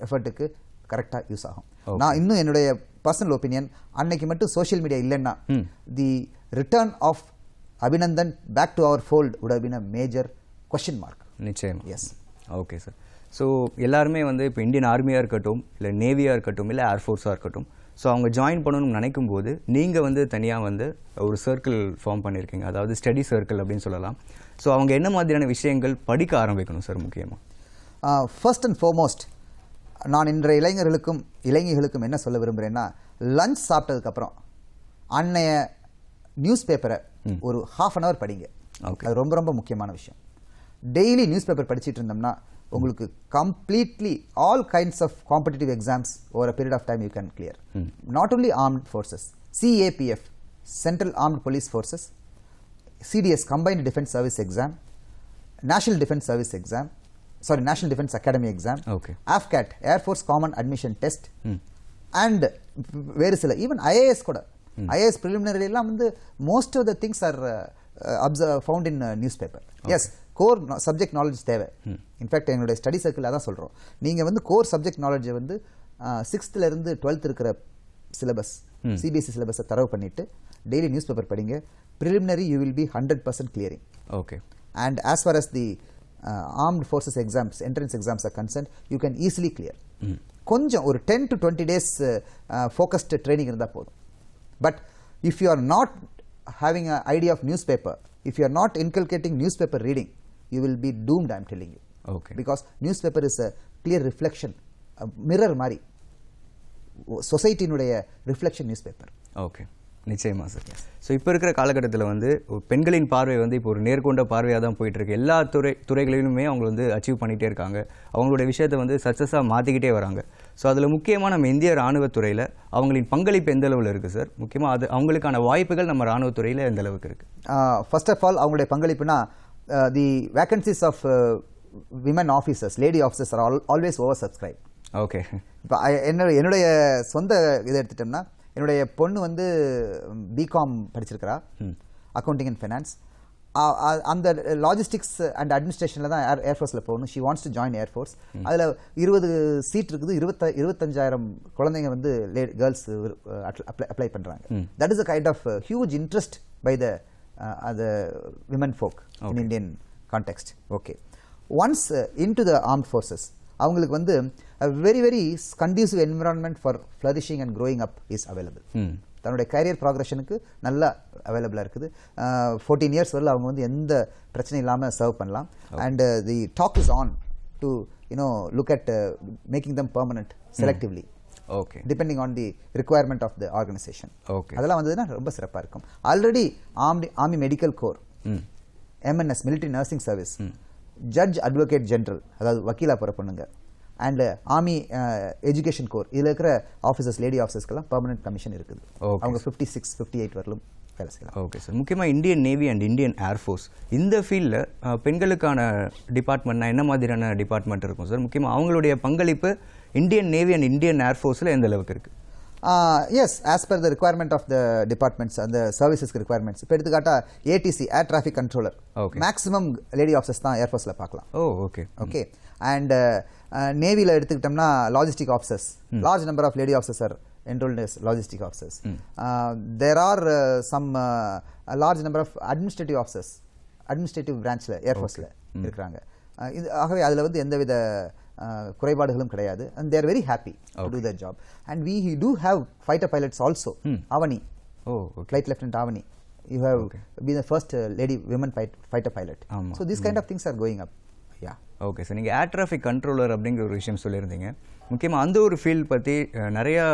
எஃபர்ட்டுக்கு கரெக்டாக யூஸ் ஆகும். நான் இன்னும் என்னுடைய பர்சனல் ஒப்பீனியன், அன்னைக்கு மட்டும் சோஷியல் மீடியா இல்லைன்னா the return of Abhinandan back to our fold would have been a major question mark. நிச்சயம். எஸ். Okay sir. ஸோ எல்லாருமே வந்து இப்போ இந்தியன் ஆர்மியாக இருக்கட்டும், இல்லை நேவியாக இருக்கட்டும், இல்லை ஏர்ஃபோர்ஸாக இருக்கட்டும், ஸோ அவங்க ஜாயின் பண்ணணும்னு நினைக்கும் போது நீங்கள் வந்து தனியாக வந்து ஒரு சர்க்கிள் ஃபார்ம் பண்ணியிருக்கீங்க, அதாவது ஸ்டடி சர்க்கிள் அப்படின்னு சொல்லலாம். ஸோ அவங்க என்ன மாதிரியான விஷயங்கள் படிக்க ஆரம்பிக்கணும் சார் முக்கியமாக? ஃபர்ஸ்ட் அண்ட் ஃபார்மோஸ்ட் நான் இன்றைய இளைஞர்களுக்கும் என்ன சொல்ல விரும்புகிறேன்னா, லஞ்ச் சாப்பிட்டதுக்கப்புறம் அன்னைய நியூஸ் பேப்பரை ஒரு ½ அன் அவர் படிங்க. அது ரொம்ப ரொம்ப முக்கியமான விஷயம். டெய்லி நியூஸ் பேப்பர் படிச்சுட்டு இருந்தோம்னா உங்களுக்கு completely all kinds of competitive exams over a period of time you can clear. Not only armed forces, CAPF central armed police forces, CDS Combined Defence Service Exam, National Defence Service Exam, National Defence Academy Exam, AFCAT Air Force Common Admission Test, and வேறு சில even IAS கூட. IAS preliminary எல்லாம் வந்து most of the things are found in newspaper. Yes, core subject knowledge தேவை. In fact எங்களுடைய study circle அதான் சொல்கிறோம், நீங்கள் வந்து கோர் சப்ஜெக்ட் நாலேஜை வந்து 6th இருந்து 12th இருக்கிற சிலபஸ் சிபிஎஸ்சி சிலபஸை தரவு பண்ணிட்டு டெய்லி நியூஸ் பேப்பர் படிங்க. Preliminary you will be 100% clearing. Okay. And as far as the armed forces exams, entrance exams are concerned, you can easily clear. கொஞ்சம் ஒரு 10 to 20 days focused training இருந்தால் போதும். But if you are not having an idea of newspaper, if you are not inculcating newspaper reading, you will be doomed, I am telling you. Okay. Because newspaper is a clear reflection, a mirror மாதிரி சொசைட்டினுடைய reflection news paper. Okay, நிச்சயமாக sir. So இப்போ இருக்கிற காலகட்டத்தில் வந்து பெண்களின் பார்வை வந்து இப்போ ஒரு நேர்கொண்ட பார்வையாக தான் போயிட்டுருக்கு. எல்லா துறைகளிலுமே அவங்க வந்து அச்சீவ் பண்ணிகிட்டே இருக்காங்க. அவங்களுடைய விஷயத்தை வந்து சக்ஸஸாக மாற்றிக்கிட்டே வராங்க. ஸோ அதில் முக்கியமாக நம்ம இந்திய இராணுவத்துறையில் அவங்களின் பங்களிப்பு எந்த அளவில் இருக்குது சார்? முக்கியமாக அது அவங்களுக்கான வாய்ப்புகள் நம்ம இராணுவத்துறையில் எந்த அளவுக்கு இருக்குது? ஃபர்ஸ்ட் ஆஃப் ஆல் அவங்களுடைய பங்களிப்புனா the vacancies of women officers, lady officers are always over subscribe. Okay. இப்போ என்னுடைய சொந்த இதை எடுத்துட்டோம்னா, என்னுடைய பொண்ணு வந்து பிகாம் படிச்சிருக்கிறா, அக்கௌண்டிங் அண்ட் ஃபைனான்ஸ். அந்த லாஜிஸ்டிக்ஸ் அண்ட் அட்மினிஸ்ட்ரேஷனில் தான் ஏர்ஃபோர்ஸில் போகணும். She wants to join air force. அதில் 20 சீட் இருக்குது. 25,000 குழந்தைங்க வந்து கேர்ள்ஸ் அப்ளை பண்ணுறாங்க. That is a kind of huge interest by the women folk in Indian context. Okay. Once in to the armed forces, அவங்களுக்கு வந்து a very very conducive environment for flourishing and growing up is available. தன்னுடைய career ப்ராக்ரெஷனுக்கு நல்லா அவைலபிளாக இருக்குது. 14 years வரல அவங்க வந்து எந்த பிரச்சனையும் இல்லாமல் சர்வ் பண்ணலாம். And the talk is on to look at making them permanent selectively. Okay. Depending on the requirement of the organisation. Okay. அதெல்லாம் அதெல்லாம் வந்ததுன்னா ரொம்ப சிறப்பாக இருக்கும். Already army medical corps, MNS military nursing service, judge advocate general, அதாவது வக்கீலா போகிற பொண்ணுங்க, அண்ட் ஆர்மி எஜுகேஷன் கோர், இதில் இருக்கிற ஆஃபீஸர்ஸ், லேடி ஆஃபீஸர்ஸ்க்கெல்லாம் பெர்மனன்ட் கமிஷன் இருக்குது. அவங்க 56, 58 வரலும் வேலை செய்யலாம். Okay sir. முக்கியமாக Indian navy and Indian air force இந்த ஃபீல்டில் பெண்களுக்கான டிபார்ட்மெண்ட்னா என்ன மாதிரியான டிபார்ட்மெண்ட் இருக்கும் சார்? முக்கியமாக அவங்களுடைய பங்களிப்பு இந்தியன் நேவி அண்ட் இந்தியன் ஏர்ஃபோர்ஸில் எந்த அளவுக்கு இருக்குது? Yes, as per the requirement of the departments, அந்த சர்வீசஸ்க்கு ரிக்வயர்மெண்ட்ஸ். இப்போ எடுத்துக்காட்டா ATC, air traffic controller, maximum lady officers தான் ஏர்ஃபோர்ஸில் பார்க்கலாம். ஓகே. ஓகே. அண்ட் நேவியில் எடுத்துக்கிட்டோம்னா logistic officers, large number of lady officers are enrolled as logistic officers. There are some large number of administrative officers, administrative branchல ஏர்ஃபோர்ஸில் இருக்கிறாங்க. ஆகவே அதில் வந்து எந்தவித குறைபாடுகளும் கிடையாது. and they are very happy to do their job. and we do have fighter pilots also. Avani, flight lieutenant Avani, you have been the first lady women fighter pilot. So these kind of things are going up. Okay sir. நீங்கள் ஏர் traffic controller அப்படிங்கிற ஒரு விஷயம் சொல்லியிருந்தீங்க. முக்கியமாக அந்த ஒரு field பற்றி நிறையா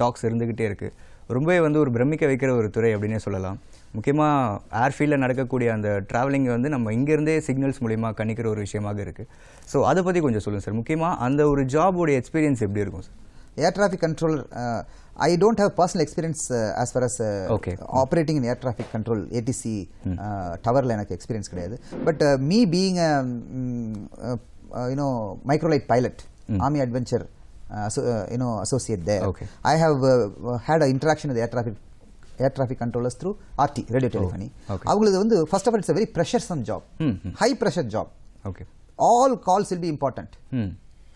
டாக்ஸ் இருந்துக்கிட்டே இருக்குது. ரொம்பவே வந்து ஒரு பிரமிக்க வைக்கிற ஒரு துறை அப்படின்னே சொல்லலாம். முக்கியமாக ஏர் ஃபீல்டில் நடக்கக்கூடிய அந்த ட்ராவலிங்கை வந்து நம்ம இங்கேருந்தே சிக்னல்ஸ் மூலிமா கணிக்கிற ஒரு விஷயமாக இருக்குது. ஸோ அதை பற்றி கொஞ்சம் சொல்லுங்கள் சார். முக்கியமாக அந்த ஒரு ஜாபோடைய எக்ஸ்பீரியன்ஸ் எப்படி இருக்கும் sir? Air traffic controller, I don't have personal experience as far as operating in air traffic control, ATC towerல எனக்கு எக்ஸ்பீரியன்ஸ் கிடையாது. But me being a microlight pilot, army adventure associate there, I have had an interaction with air traffic controllers through RT, radio telephony. அவங்களுக்கு வந்து first of all it's a very pressuresome job, high pressure job. All calls will be important.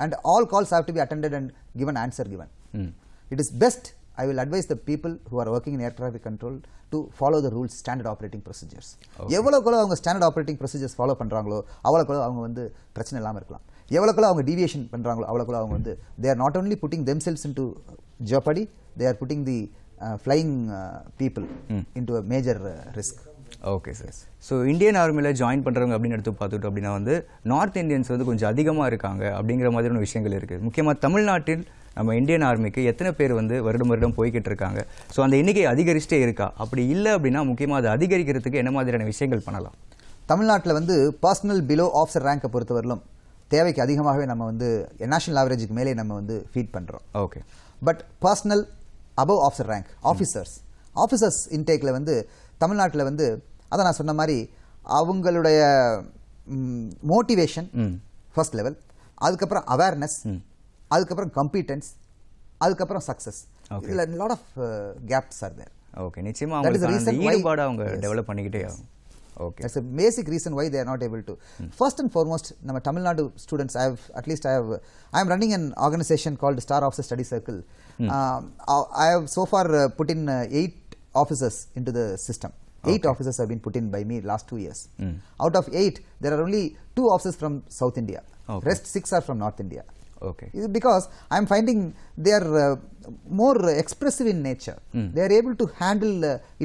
And all calls have to be attended and given answer given. It is best, I will advise the people who are working in air traffic control to follow the rules, standard operating procedures. எவ்வளவுக்குள்ள அவங்க standard operating procedures follow பண்ணுறாங்களோ அவ்வளோக்குள்ள அவங்க வந்து பிரச்சனை இல்லாமல் இருக்கலாம். எவ்வளோக்குள்ள அவங்க deviation பண்ணுறாங்களோ அவ்வளோக்குள்ள அவங்க வந்து they are not only putting themselves into jeopardy, they are putting the flying people into a major risk. Okay sir. So Indian ஆர்மியில் ஜாயின் பண்ணுறவங்க அப்படின்னு எடுத்து பார்த்துக்கிட்டோம் அப்படின்னா வந்து நார்த் இந்தியன்ஸ் வந்து கொஞ்சம் அதிகமாக இருக்காங்க அப்படிங்கிற மாதிரியான விஷயங்கள் இருக்குது. முக்கியமாக தமிழ்நாட்டில் நம்ம இந்தியன் ஆர்மிக்கு எத்தனை பேர் வந்து வருடம் போய்கிட்டு இருக்காங்க? ஸோ அந்த எண்ணிக்கை அதிகரிச்சிட்டே இருக்கா? அப்படி இல்லை அப்படின்னா முக்கியமாக அதை அதிகரிக்கிறதுக்கு என்ன மாதிரியான விஷயங்கள் பண்ணலாம்? தமிழ்நாட்டில் வந்து பர்சனல் பிலோ ஆஃபீஸர் ரேங்கை பொறுத்தவரையிலும் தேவைக்கு அதிகமாகவே நம்ம வந்து நேஷனல் ஆவரேஜுக்கு மேலே நம்ம வந்து ஃபீட் பண்ணுறோம். Okay. But personnel above officer rank officers இன்டேக்கில் வந்து தமிழ்நாட்டில் வந்து அதை நான் சொன்ன மாதிரி அவங்களுடைய மோட்டிவேஷன் ஃபர்ஸ்ட் லெவல், அதுக்கப்புறம் அவேர்னஸ், அதுக்கப்புறம் கம்பீட்டன்ஸ், அதுக்கப்புறம் சக்ஸஸ். இதில் lot of gaps are there. Okay. நிச்சயமாக ஈடுபாடு அவங்க டெவலப் பண்ணிக்கிட்டே ஆகும். Okay. That's a basic reason why they are not able to. First and foremost, நம்ம Tamil Nadu students, I am running an organization called Star Officer Study Circle. I have so far put in 8 officers into the system. 8 officers have been put in by me last 2 years. Out of 8, there are only 2 officers from South India. Okay. Rest 6 are from North India. Okay. Because I am finding they are more expressive in nature. They are able to handle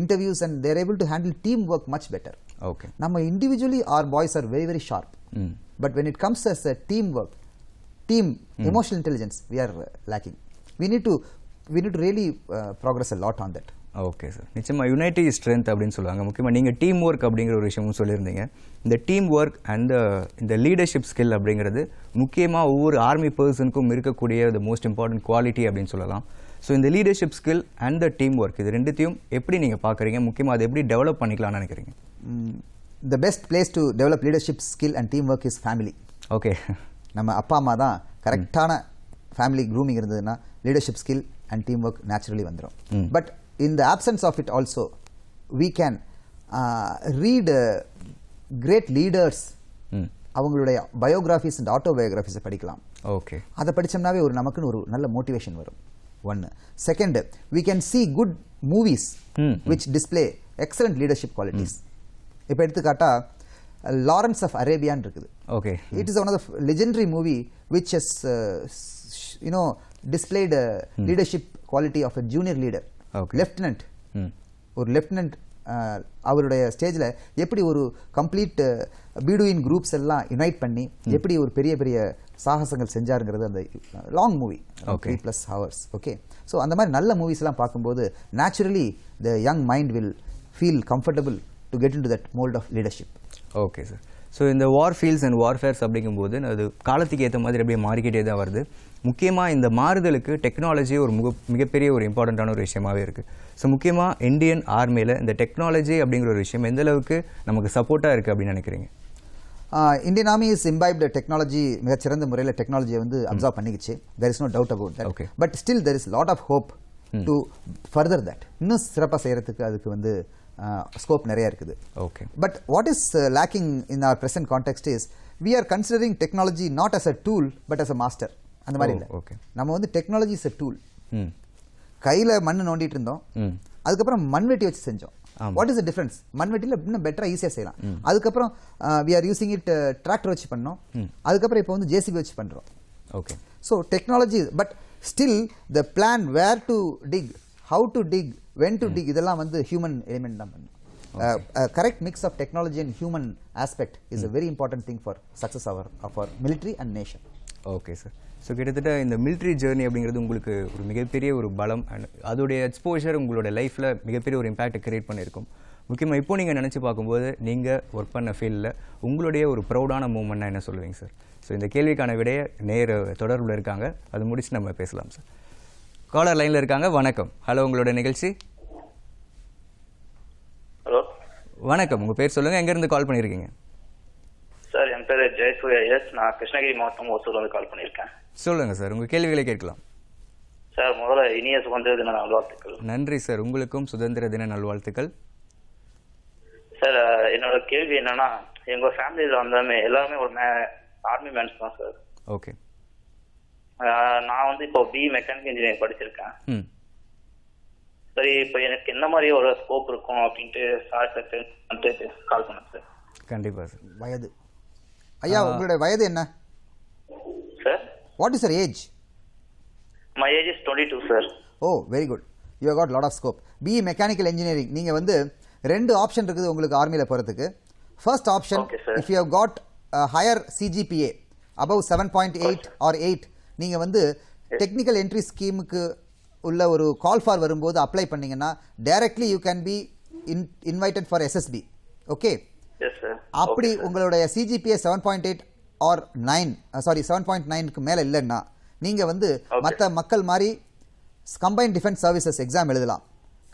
interviews and they are able to handle teamwork much better. Okay. Now, individually, our boys are very, very sharp. But when it comes as a teamwork, emotional intelligence, we are lacking. We need to really progress a lot on that. Okay sir, நிச்சயமாக unity strength அப்படின்னு சொல்லுவாங்க. முக்கியமாக நீங்கள் team work அப்படிங்கிற ஒரு விஷயமும் சொல்லியிருந்தீங்க. இந்த டீம் ஒர்க் அண்ட் இந்த லீடர்ஷிப் ஸ்கில் அப்படிங்கிறது முக்கியமாக ஒவ்வொரு ஆர்மி பர்சனுக்கும் இருக்கக்கூடிய த மோஸ்ட் இம்பார்ட்டன்ட் குவாலிட்டி அப்படின்னு சொல்லலாம். ஸோ இந்த leadership skill and the team work இது ரெண்டுத்தையும் எப்படி நீங்கள் பார்க்குறீங்க? முக்கியமாக அதை எப்படி டெவலப் பண்ணிக்கலாம்னு நினைக்கிறீங்க? The best place to develop leadership skill and teamwork is family. Okay. நம்ம அப்பா அம்மா தான் கரெக்டான ஃபேமிலி க்ரூமிங் இருந்ததுன்னா leadership skill and team work naturally வந்துடும். But in the absence of it also, we can read great leaders, அவங்களுடைய biographies and ஆட்டோபயோகிராஃபிஸை படிக்கலாம். Okay. அதை படித்தோம்னாவே நமக்குன்னு ஒரு நல்ல மோட்டிவேஷன் வரும். ஒன்று. Second, we can see good movies which display excellent leadership qualities. இப்போ எடுத்துக்காட்டா லாரன்ஸ் ஆஃப் அரேபியான்னு இருக்குது. Okay. It is one of the legendary movie which has displayed leadership quality of a junior leader. Lieutenant, ஒரு lieutenant அவருடைய ஸ்டேஜில் எப்படி ஒரு complete Bedouin groups எல்லாம் unite பண்ணி எப்படி ஒரு பெரிய பெரிய சாகசங்கள் செஞ்சாருங்கிறது அந்த long movie, 3+ hours. Okay. So அந்த மாதிரி நல்ல மூவிஸ்லாம் பார்க்கும்போது naturally the young mind will feel comfortable to get into that mould of leadership. Okay sir. So இந்த வார் ஃபீல்ட்ஸ் அண்ட் வார்ஃபேர்ஸ் அப்படிங்கும்போது அது காலத்துக்கு ஏற்ற மாதிரி அப்படியே மாறிக்கிட்டே தான் வருது. முக்கியமாக இந்த மாறுதலுக்கு டெக்னாலஜி ஒரு மிகப்பெரிய ஒரு இம்பார்ட்டண்ட்டான ஒரு விஷயமாகவே இருக்குது. ஸோ முக்கியமாக இந்தியன் ஆர்மியில் இந்த டெக்னாலஜி அப்படிங்கிற ஒரு விஷயம் எந்த அளவுக்கு நமக்கு சப்போர்ட்டாக இருக்குது அப்படின்னு நினைக்கிறீங்க? Indian Army is imbibed technology, மிகச்சிறந்த முறையில் டெக்னாலஜியை அப்சர்வ் பண்ணிக்கிச்சு. There is no doubt about that. Okay. But still there is lot of hope to further that. இன்னும் சிறப்பாக செய்கிறதுக்கு அதுக்கு ஸ்கோப் நிறைய இருக்குது. Okay. But what is lacking in our present context is we are considering technology not as a tool but as a master. அந்த மாதிரி இல்லை. Okay. நம்ம டெக்னாலஜி இஸ் அ டூல். கையில் மண் நோண்டிட்டு இருந்தோம், அதுக்கப்புறம் மண்வெட்டி வச்சு செஞ்சோம். What is the difference? மண்வெட்டியில் இன்னும் பெட்டராக ஈஸியாக செய்யலாம். அதுக்கப்புறம் we are using it tractor வச்சு பண்ணோம், அதுக்கப்புறம் இப்போ ஜேசிபி வச்சு பண்ணுறோம். Okay. So technology, but still the plan where to dig, how to dig, when to dig, இதெல்லாம் ஹியூமன் எலிமெண்ட் தான் பண்ணும். Correct mix of technology and human aspect is a very important thing for success of our military and nation. Okay sir. So கிட்டத்தட்ட இந்த military journey அப்படிங்கிறது உங்களுக்கு ஒரு மிகப்பெரிய ஒரு பலம் அண்ட் அதோடைய எக்ஸ்போஷர் உங்களோட லைஃப்பில் மிகப்பெரிய ஒரு இம்பாக்டை கிரியேட் பண்ணியிருக்கும். முக்கியமாக இப்போ நீங்கள் நினச்சி பார்க்கும்போது நீங்கள் ஒர்க் பண்ண ஃபீல்டில் உங்களுடைய ஒரு ப்ரௌடான மூமெண்ட்னா என்ன சொல்லுவீங்க சார்? ஸோ இந்த கேள்விக்கான விடையை நேர் தொடர்பில் இருக்காங்க, அது முடிச்சு நம்ம பேசலாம் சார். காலர் லைனில் இருக்காங்க. வணக்கம். ஹலோ, உங்களோட நிகழ்ச்சி. ஹலோ, வணக்கம். உங்கள் பேர் சொல்லுங்கள், எங்கேருந்து கால் பண்ணியிருக்கீங்க? சார் என் பேர் ஜெயசூர்யா எஸ். நான் கிருஷ்ணகிரி மாவட்டம் ஓசூர்லேருந்து கால் பண்ணியிருக்கேன். சொல்லுங்கள் சார், உங்கள் கேள்விகளை கேட்கலாம். சார் முதல்ல இனிய சுதந்திர தின நல்வாழ்த்துக்கள். நன்றி சார், உங்களுக்கும் சுதந்திர தின நல்வாழ்த்துக்கள். சார் என்னோட கேள்வி என்னன்னா, எங்க ஃபேமிலியில எல்லாருமே ஒரு ஆர்மி மேன்ஸ் தான் சார். ஓகே. நான் இப்போ பிஇ மெக்கானிக்கல் இன்ஜினியரிங் படிச்சிருக்கேன். சரி, இப்போ எனக்கு என்ன மாதிரி ஒரு ஸ்கோப் இருக்கும் அப்படின்ட்டு சார் கால் பண்ணேன் சார். கண்டிப்பாக சார். வயது ஐயா, உங்களுடைய வயது என்ன sir? What is your age? My age is 22 sir. Oh, very good. You have got lot of scope. BE mechanical engineering நீங்கள் 2 ஆப்ஷன் இருக்குது உங்களுக்கு ஆர்மியில் போகிறதுக்கு. First option, if you have got higher CGPA above 7.8 or 8, நீங்கள் technical entry ஸ்கீமுக்கு உள்ள ஒரு call for வரும்போது அப்ளை பண்ணீங்கன்னா directly you can be invited for SSB. Okay. அப்படி உங்களுடைய சிஜிபிஏ 7.8 or 9, 7.9க்கு மேலே இல்லைன்னா நீங்கள் மற்ற மக்கள் மாதிரி கம்பைன்ட் டிஃபென்ஸ் சர்வீசஸ் எக்ஸாம் எழுதலாம்.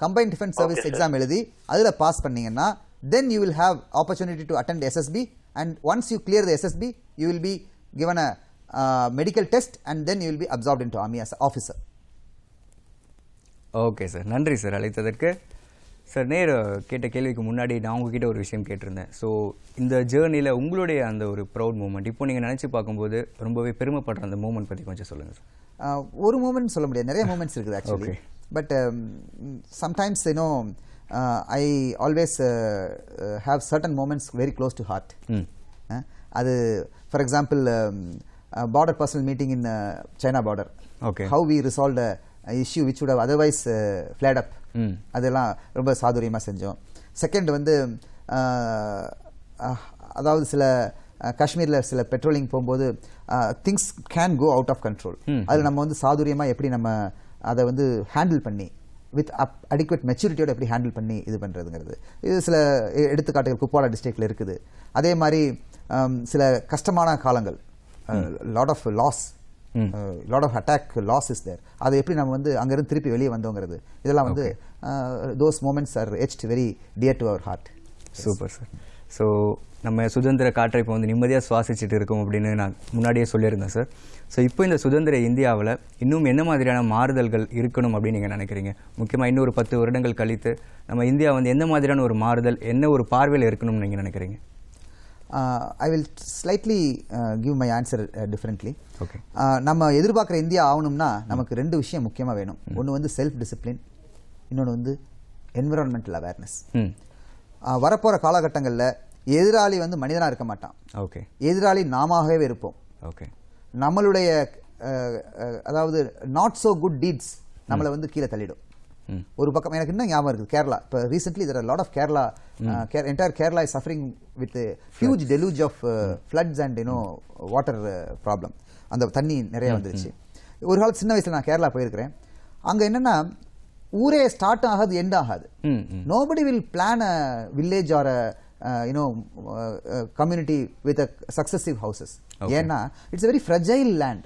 கம்பைன்ட் டிஃபென்ஸ் சர்வீஸ் எக்ஸாம் எழுதி அதில் பாஸ் பண்ணீங்கன்னா then you will have opportunity to attend SSB, and once you clear the SSB you will be given a medical test and then you will be absorbed into army as an officer. Okay sir, நன்றி sir அழைத்ததற்கு. Sir நேர் கேட்ட கேள்விக்கு முன்னாடி நான் உங்ககிட்ட ஒரு விஷயம் கேட்டிருந்தேன். ஸோ இந்த ஜேர்னியில் உங்களுடைய அந்த ஒரு ப்ரௌட் மூமெண்ட் இப்போ நீங்கள் நினச்சி பார்க்கும்போது ரொம்பவே பெருமைப்படுற அந்த மூமெண்ட் பற்றி கொஞ்சம் சொல்லுங்கள் சார். ஒரு மூமெண்ட் சொல்ல முடியாது, நிறைய மூமெண்ட்ஸ் இருக்குது actually. But sometimes you know I always have certain moments very close to heart. அது for example border personnel meeting in China border. Okay, how we resolve issue which would have otherwise flared up. அதெல்லாம் ரொம்ப சாதுரியமாக செஞ்சோம். Second வந்து அதாவது சில காஷ்மீரில் சில பெட்ரோலிங் போகும்போது things can go out of control. அதில் நம்ம வந்து சாதுரியமாக எப்படி நம்ம அதை வந்து ஹேண்டில் பண்ணி வித் அடிக்வேட் மெச்சூரிட்டியோட எப்படி ஹேண்டில் பண்ணி இது பண்ணுறதுங்கிறது, இது சில எடுத்துக்காட்டுகள் குப்வாடா டிஸ்ட்ரிக்டில் இருக்குது. அதே மாதிரி சில கஷ்டமான காலங்கள், lot of loss, lot of attack loss is there. அதை எப்படி நம்ம வந்து அங்கேருந்து திருப்பி வெளியே வந்தோங்கிறது, இதெல்லாம் வந்து those moments are etched very dear to our heart. Super sir. So நம்ம சுதந்திர காற்றை இப்போ வந்து நிம்மதியாக சுவாசிச்சுட்டு இருக்கோம் அப்படின்னு நான் முன்னாடியே சொல்லியிருந்தேன் சார். ஸோ இப்போ இந்த சுதந்திர இந்தியாவில் இன்னும் என்ன மாதிரியான மாறுதல்கள் இருக்கணும் அப்படின்னு நீங்கள் நினைக்கிறீங்க? முக்கியமாக இன்னொரு 10 வருடங்கள் கழித்து நம்ம இந்தியா வந்து எந்த மாதிரியான ஒரு மாறுதல், என்ன ஒரு பார்வையில் இருக்கணும்னு நீங்கள் நினைக்கிறீங்க? I will slightly give my answer differently. Okay. நம்ம எதிர்பார்க்குற இந்தியா ஆகணும்னா நமக்கு 2 விஷயம் முக்கியமாக வேணும். ஒன்று வந்து செல்ஃப் டிசிப்ளின், இன்னொன்று வந்து என்விரான்மெண்டல் அவேர்னஸ். வரப்போகிற காலகட்டங்களில் எதிராளி வந்து மனிதனாக இருக்க மாட்டான். ஓகே, எதிராளி நாமவே இருப்போம். ஓகே, நம்மளுடைய அதாவது நாட் ஸோ குட் டீட்ஸ் நம்மளை வந்து கீழே தள்ளிடும். ஒரு பக்கம் எனக்கு இன்னும் ஞாபகம் இருக்குது, கேரளா. இப்போ recently there are a lot of Kerala, entire Kerala is suffering with a huge deluge of floods and water problem. அந்த தண்ணி நிறைய வந்துருச்சு. ஒரு காலத்து சின்ன வயசில் நான் கேரளா போயிருக்கிறேன். அங்கே என்னென்னா ஊரே ஸ்டார்ட் ஆகாது, எண்ட் ஆகாது. Nobody will plan a village or community with a successive houses. ஏன்னா இட்ஸ் வெரி ஃப்ரெஜைல் லேண்ட்.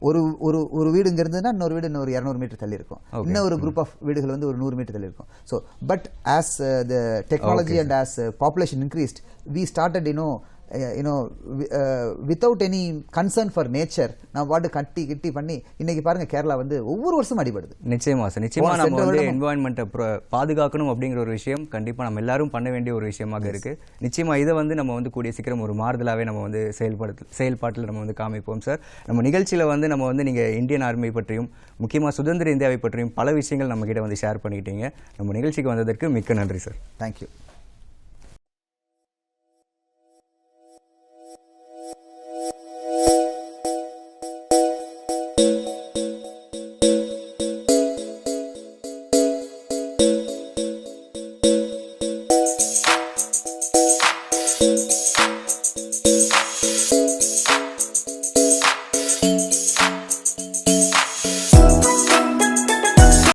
ஒரு வீடு இங்க இருந்ததுன்னா இன்னொரு வீடு இன்னொரு 200 மீட்டர் தள்ளி இருக்கும், இன்னொரு குரூப் ஆஃப் வீடுகள் வந்து ஒரு 100 மீட்டர் தள்ளி இருக்கும். So but as the technology and as population increased we started without any concern for nature நான் பாட்டு கட்டி பண்ணி இன்னைக்கு பாருங்க கேரளா வந்து ஒவ்வொரு வருஷம் அடிபடுது. நிச்சயமா சார், நிச்சயமா நம்ம வந்து என்வாயன்மெண்ட்டை பாதுகாக்கணும் அப்படிங்கிற ஒரு விஷயம் கண்டிப்பாக நம்ம எல்லாரும் பண்ண வேண்டிய ஒரு விஷயமாக இருக்கு. நிச்சயமா இதை வந்து நம்ம வந்து கூடிய சீக்கிரம் ஒரு மாறுதலாகவே நம்ம வந்து செயல்பாட்டில் நம்ம வந்து காமிப்போம் சார். நம்ம நிகழ்ச்சியில் வந்து நம்ம வந்து நீங்கள் இந்தியன் ஆர்மி பற்றியும் முக்கியமாக சுதந்திர இந்தியாவை பற்றியும் பல விஷயங்கள் நம்ம கிட்ட வந்து ஷேர் பண்ணிக்கிட்டீங்க. நம்ம நிகழ்ச்சிக்கு வந்ததற்கு மிக்க நன்றி சார். தேங்க்யூ.